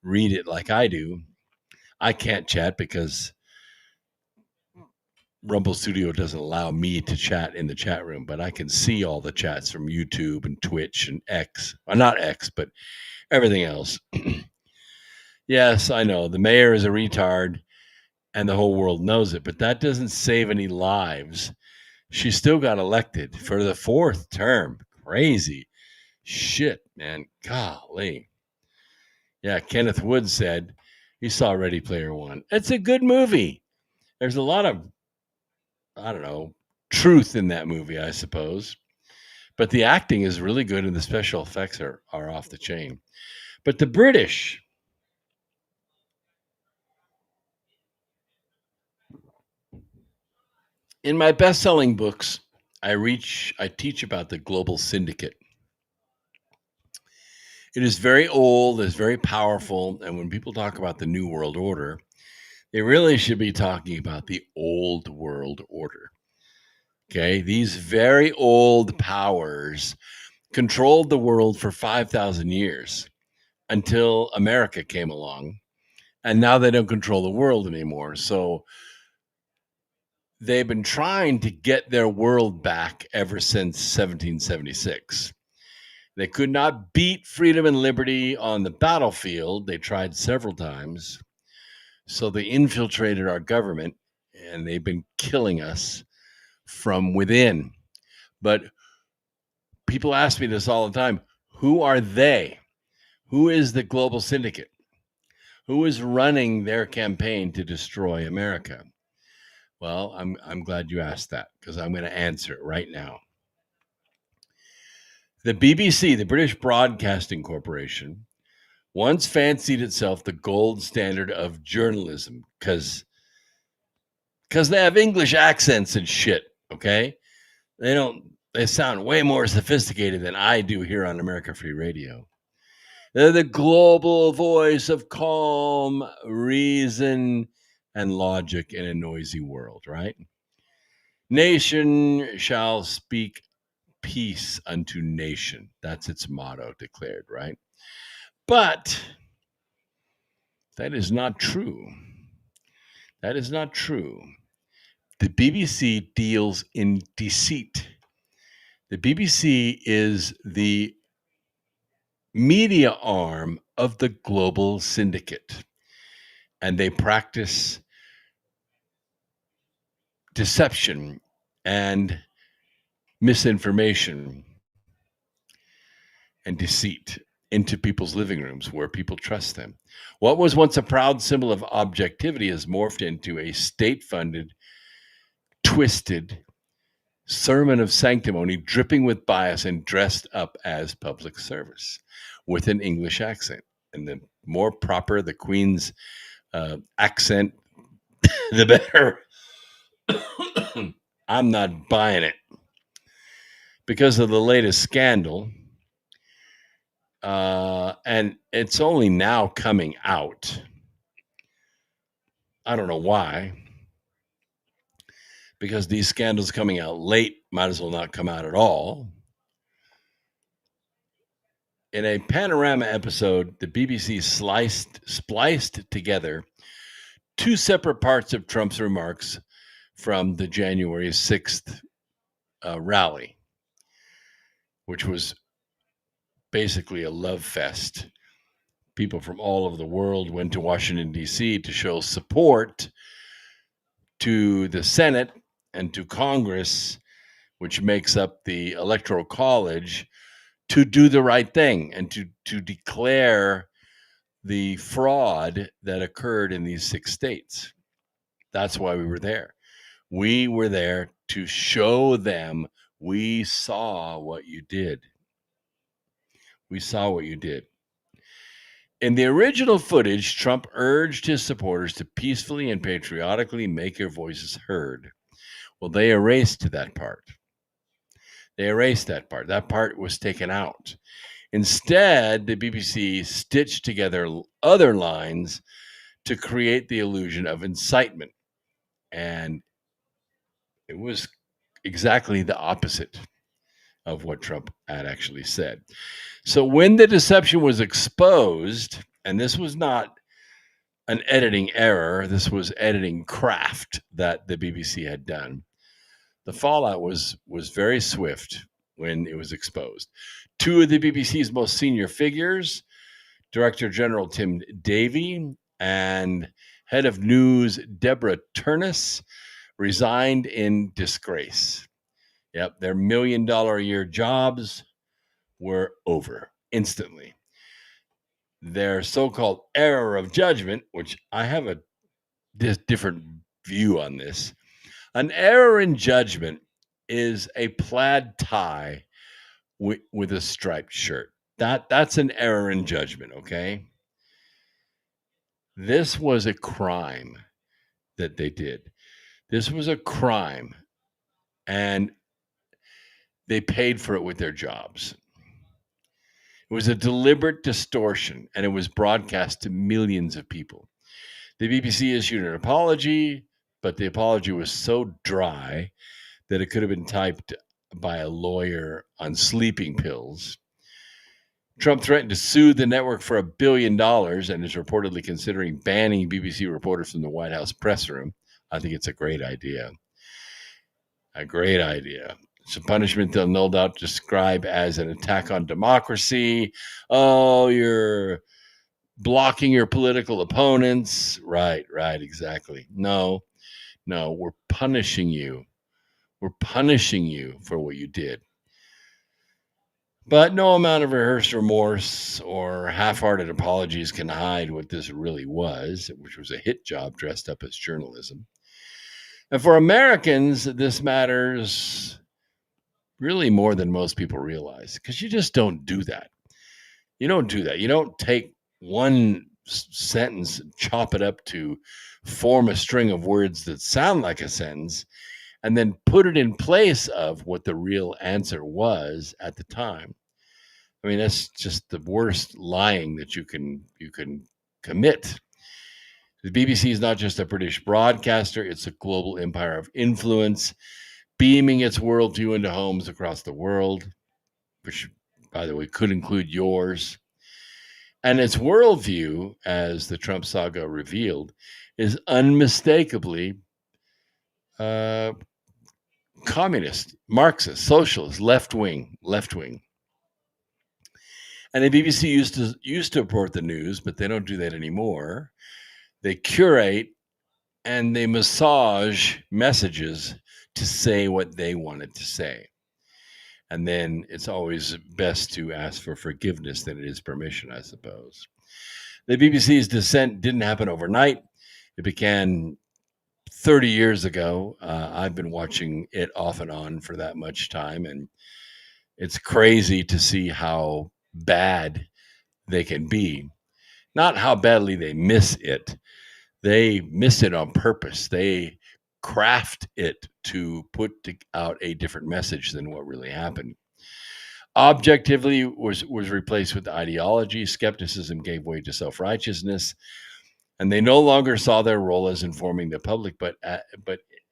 read it like I do. I can't chat because Rumble Studio doesn't allow me to chat in the chat room, but I can see all the chats from YouTube and Twitch and X. Well, not X, but everything else. Yes, I know. The mayor is a retard and the whole world knows it, but that doesn't save any lives. She still got elected for the 4th term. Crazy shit, man. Golly. Yeah, Kenneth Wood said he saw Ready Player One. It's a good movie. There's a lot of, I don't know, truth in that movie, I suppose. But the acting is really good and the special effects are off the chain. But the British, in my best-selling books, I teach about the Global Syndicate. It is very old, it's very powerful, and when people talk about the New World Order, they really should be talking about the Old World Order. Okay, these very old powers controlled the world for 5,000 years until America came along, and now they don't control the world anymore. So they've been trying to get their world back ever since 1776. They could not beat freedom and liberty on the battlefield. They tried several times. So they infiltrated our government, and they've been killing us from within. But people ask me this all the time. Who are they? Who is the Global Syndicate? Who is running their campaign to destroy America? Well, I'm glad you asked that because I'm going to answer it right now. The BBC, the British Broadcasting Corporation, once fancied itself the gold standard of journalism because they have English accents and shit, okay? They sound way more sophisticated than I do here on America Free Radio. They're the global voice of calm, reason, and logic in a noisy world, right? Nation shall speak peace unto nation. That's its motto declared, right? But that is not true. That is not true. The BBC deals in deceit. The BBC is the media arm of the Global Syndicate, and they practice deception and misinformation and deceit into people's living rooms where people trust them. What was once a proud symbol of objectivity has morphed into a state-funded, twisted sermon of sanctimony, dripping with bias and dressed up as public service with an English accent. And the more proper the Queen's accent, the better. I'm not buying it. Because of the latest scandal, and it's only now coming out. I don't know why. Because these scandals coming out late might as well not come out at all. In a panorama episode, the BBC spliced together two separate parts of Trump's remarks from the January 6th rally, which was basically a love fest. People from all over the world went to Washington, D.C. to show support to the Senate and to Congress, which makes up the Electoral College, to do the right thing and to declare the fraud that occurred in these 6 states. That's why we were there. We were there to show them we saw what you did. We saw what you did. In the original footage, Trump urged his supporters to peacefully and patriotically make their voices heard. Well, they erased that part. They erased that part. That part was taken out. Instead, the BBC stitched together other lines to create the illusion of incitement. And it was exactly the opposite of what Trump had actually said. So when the deception was exposed, and this was not an editing error, this was editing craft that the BBC had done, the fallout was very swift when it was exposed. 2 of the BBC's most senior figures, Director General Tim Davie and Head of News Deborah Turnus, resigned in disgrace. Yep, their $1 million a year jobs were over instantly. Their so-called error of judgment, which I have a different view on this. An error in judgment is a plaid tie with a striped shirt. That's an error in judgment, okay? This was a crime that they did. This was a crime, and they paid for it with their jobs. It was a deliberate distortion, and it was broadcast to millions of people. The BBC issued an apology, but the apology was so dry that it could have been typed by a lawyer on sleeping pills. Trump threatened to sue the network for $1 billion and is reportedly considering banning BBC reporters from the White House press room. I think it's a great idea. A great idea. It's a punishment they'll no doubt describe as an attack on democracy. Oh, you're blocking your political opponents. Right, exactly. No, we're punishing you. We're punishing you for what you did. But no amount of rehearsed remorse or half-hearted apologies can hide what this really was, which was a hit job dressed up as journalism. And for Americans, this matters really more than most people realize, because you just don't do that. You don't do that. You don't take one sentence, chop it up to form a string of words that sound like a sentence, and then put it in place of what the real answer was at the time. I mean, that's just the worst lying that you can commit. The BBC is not just a British broadcaster, it's a global empire of influence, beaming its worldview into homes across the world, which, by the way, could include yours. And its worldview, as the Trump saga revealed, is unmistakably communist, Marxist, socialist, left wing. And the BBC used to report the news, but they don't do that anymore. They curate and they massage messages to say what they wanted to say. And then it's always best to ask for forgiveness than it is permission, I suppose. The BBC's descent didn't happen overnight. It began 30 years ago. I've been watching it off and on for that much time, and it's crazy to see how bad they can be. Not how badly they miss it. They miss it on purpose. They craft it to put out a different message than what really happened. Objectively was replaced with ideology. Skepticism gave way to self-righteousness, and they no longer saw their role as informing the public, but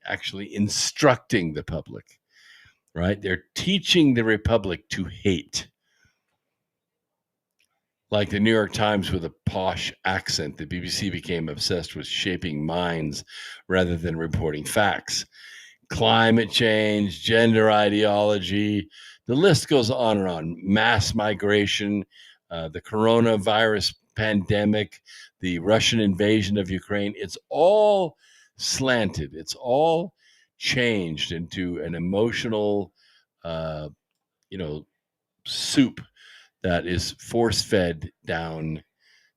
actually instructing the public. Right? They're teaching the republic to hate. Like the New York Times with a posh accent, the BBC became obsessed with shaping minds rather than reporting facts. Climate change, gender ideology, the list goes on and on. Mass migration, the coronavirus pandemic, the Russian invasion of Ukraine. It's all slanted. It's all changed into an emotional, soup that is force-fed down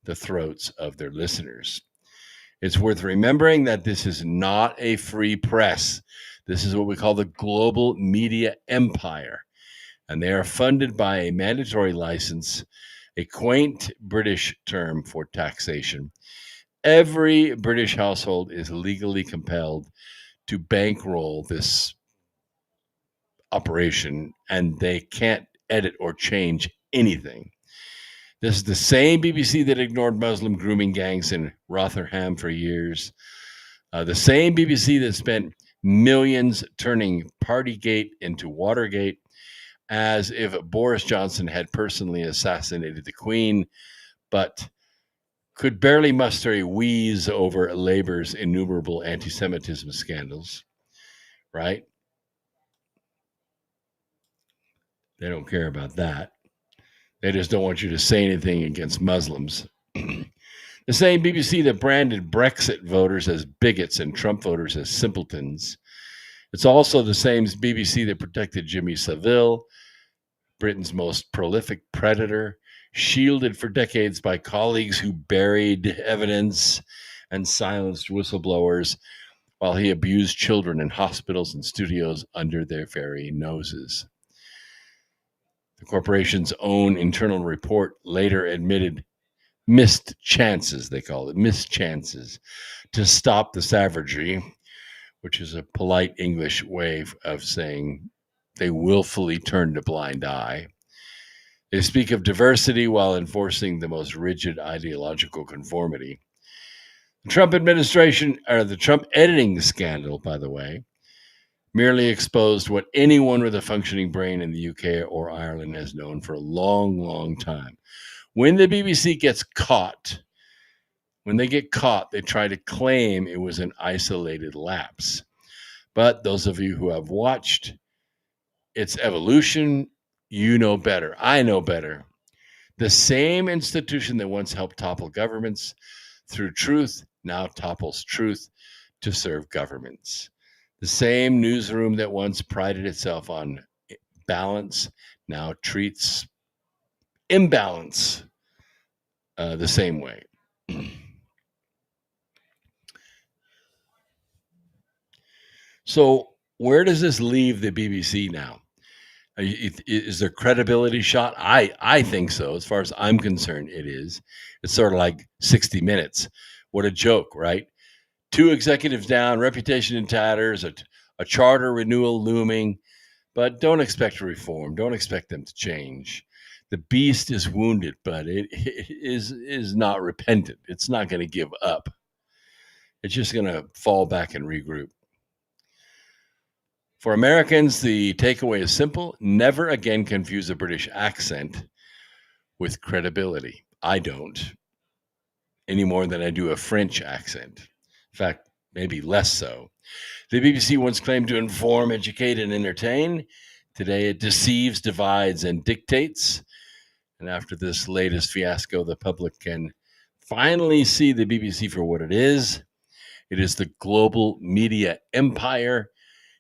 the throats of their listeners. It's worth remembering that this is not a free press. This is what we call the global media empire, and they are funded by a mandatory license, a quaint British term for taxation. Every British household is legally compelled to bankroll this operation, and they can't edit or change anything. This is the same BBC that ignored Muslim grooming gangs in Rotherham for years. The same BBC that spent millions turning Partygate into Watergate, as if Boris Johnson had personally assassinated the Queen, but could barely muster a wheeze over Labour's innumerable anti-Semitism scandals, right? They don't care about that. They just don't want you to say anything against Muslims. The same BBC that branded Brexit voters as bigots and Trump voters as simpletons. It's also the same BBC that protected Jimmy Savile, Britain's most prolific predator, shielded for decades by colleagues who buried evidence and silenced whistleblowers while he abused children in hospitals and studios under their very noses. The corporation's own internal report later admitted missed chances, they call it, missed chances to stop the savagery, which is a polite English way of saying they willfully turned a blind eye. They speak of diversity while enforcing the most rigid ideological conformity. The Trump administration, or the Trump editing scandal, by the way, merely exposed what anyone with a functioning brain in the UK or Ireland has known for a long, long time. When the BBC gets caught, they try to claim it was an isolated lapse. But those of you who have watched its evolution, you know better. I know better. The same institution that once helped topple governments through truth now topples truth to serve governments. The same newsroom that once prided itself on balance now treats imbalance the same way. So where does this leave the BBC now? Is there credibility shot? I think so. As far as I'm concerned, it is. It's sort of like 60 Minutes. What a joke, right? 2 executives down, reputation in tatters, a charter renewal looming, but don't expect reform. Don't expect them to change. The beast is wounded, but it is not repentant. It's not going to give up. It's just going to fall back and regroup. For Americans, the takeaway is simple. Never again confuse a British accent with credibility. I don't, any more than I do a French accent. In fact, maybe less so. The BBC once claimed to inform, educate, and entertain. Today it deceives, divides, and dictates. And after this latest fiasco, the public can finally see the BBC for what it is. It is the global media empire.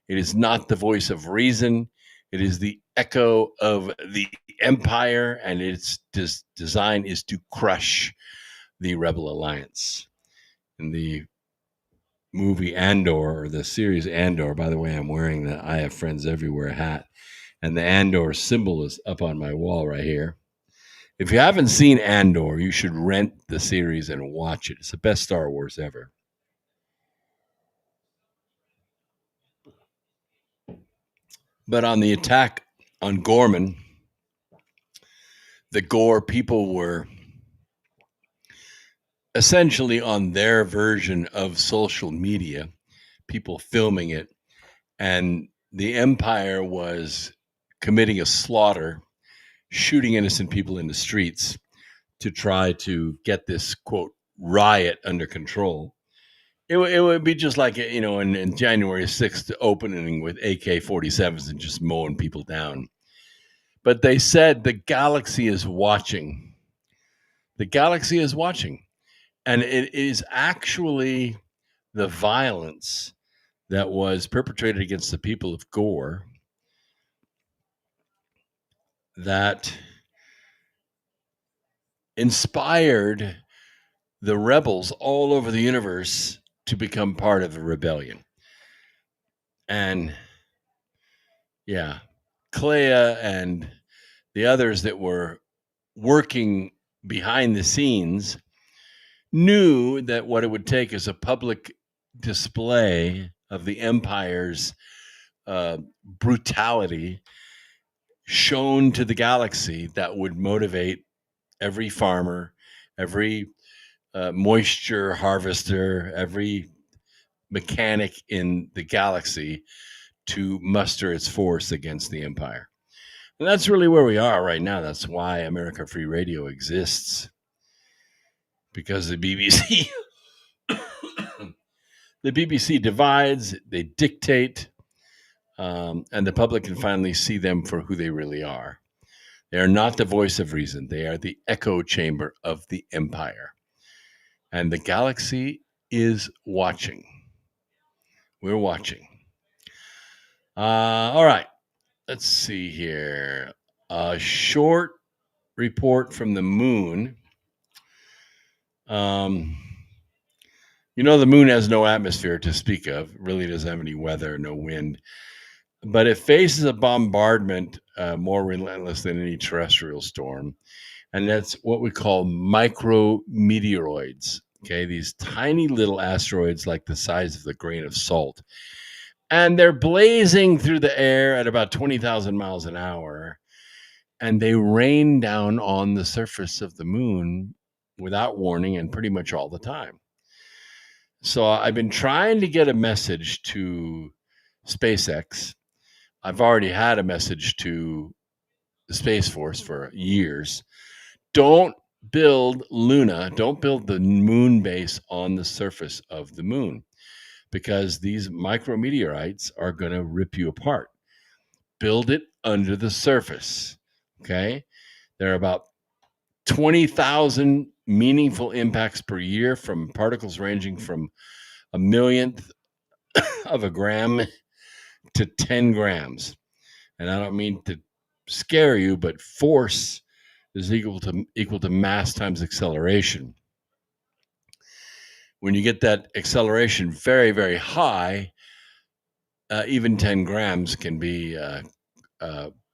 It is not the voice of reason. It is the echo of the empire, and its design is to crush the Rebel Alliance. In the movie Andor, or the series Andor, by the way, I'm wearing the I Have Friends Everywhere hat, and the Andor symbol is up on my wall right here. If you haven't seen Andor, you should rent the series and watch it. It's the best Star Wars ever. But on the attack on Gorman, the Gore people were essentially on their version of social media, people filming it, and the empire was committing a slaughter, shooting innocent people in the streets to try to get this, quote, riot under control. It would be just like, in January 6th opening with AK-47s and just mowing people down. But they said the galaxy is watching. The galaxy is watching. And it is actually the violence that was perpetrated against the people of Gore that inspired the rebels all over the universe to become part of the rebellion. And yeah, Clea and the others that were working behind the scenes knew that what it would take is a public display of the empire's brutality shown to the galaxy that would motivate every farmer, every moisture harvester, every mechanic in the galaxy to muster its force against the empire. And that's really where we are right now. That's why America Free Radio exists. Because the BBC the BBC divides, they dictate, and the public can finally see them for who they really are. They are not the voice of reason. They are the echo chamber of the empire. And the galaxy is watching. We're watching. All right. Let's see here. A short report from the moon. The moon has no atmosphere to speak of. It really doesn't have any weather, no wind. But it faces a bombardment more relentless than any terrestrial storm. And that's what we call micrometeoroids. Okay, these tiny little asteroids like the size of the grain of salt. And they're blazing through the air at about 20,000 miles an hour. And they rain down on the surface of the moon without warning and pretty much all the time. So I've been trying to get a message to SpaceX. I've already had a message to the Space Force for years. Don't build Luna, don't build the moon base on the surface of the moon, because these micrometeorites are going to rip you apart. Build it under the surface, okay? There are about 20,000 meaningful impacts per year from particles ranging from a millionth of a gram to 10 grams. And I don't mean to scare you, but force is equal to mass times acceleration. When you get that acceleration very, very high, even 10 grams can be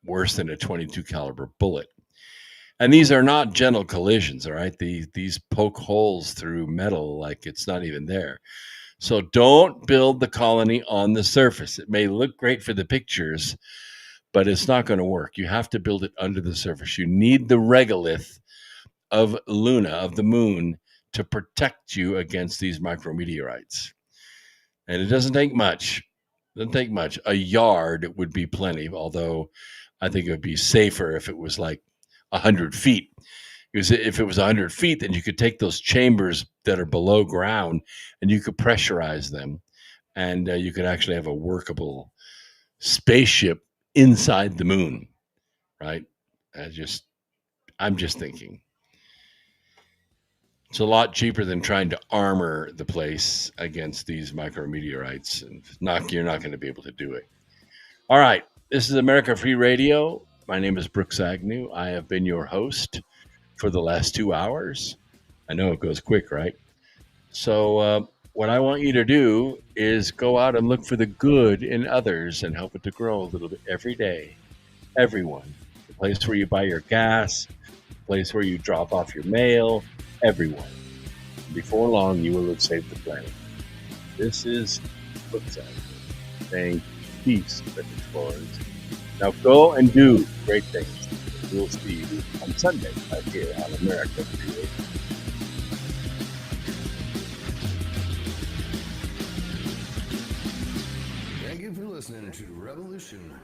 worse than a 22 caliber bullet. And these are not gentle collisions, all right? These poke holes through metal like it's not even there. So don't build the colony on the surface. It may look great for the pictures, but it's not going to work. You have to build it under the surface. You need the regolith of Luna, of the moon, to protect you against these micrometeorites. And it doesn't take much. A yard would be plenty, although I think it would be safer if it was like 100 feet. Because if it was 100 feet, then you could take those chambers that are below ground and you could pressurize them. And you could actually have a workable spaceship inside the moon, right? I'm just thinking. It's a lot cheaper than trying to armor the place against these micrometeorites, and you're not going to be able to do it. All right, this is America Free Radio. My name is Brooks Agnew. I have been your host for the last 2 hours. I know it goes quick, right? So what I want you to do is go out and look for the good in others and help it to grow a little bit every day. Everyone. The place where you buy your gas, the place where you drop off your mail, everyone. Before long, you will have saved the planet. This is Brooks Agnew saying peace, Earth Explorers. Now go and do great things. We'll see you on Sunday right here on America Free Radio. Thank you for listening to Revolution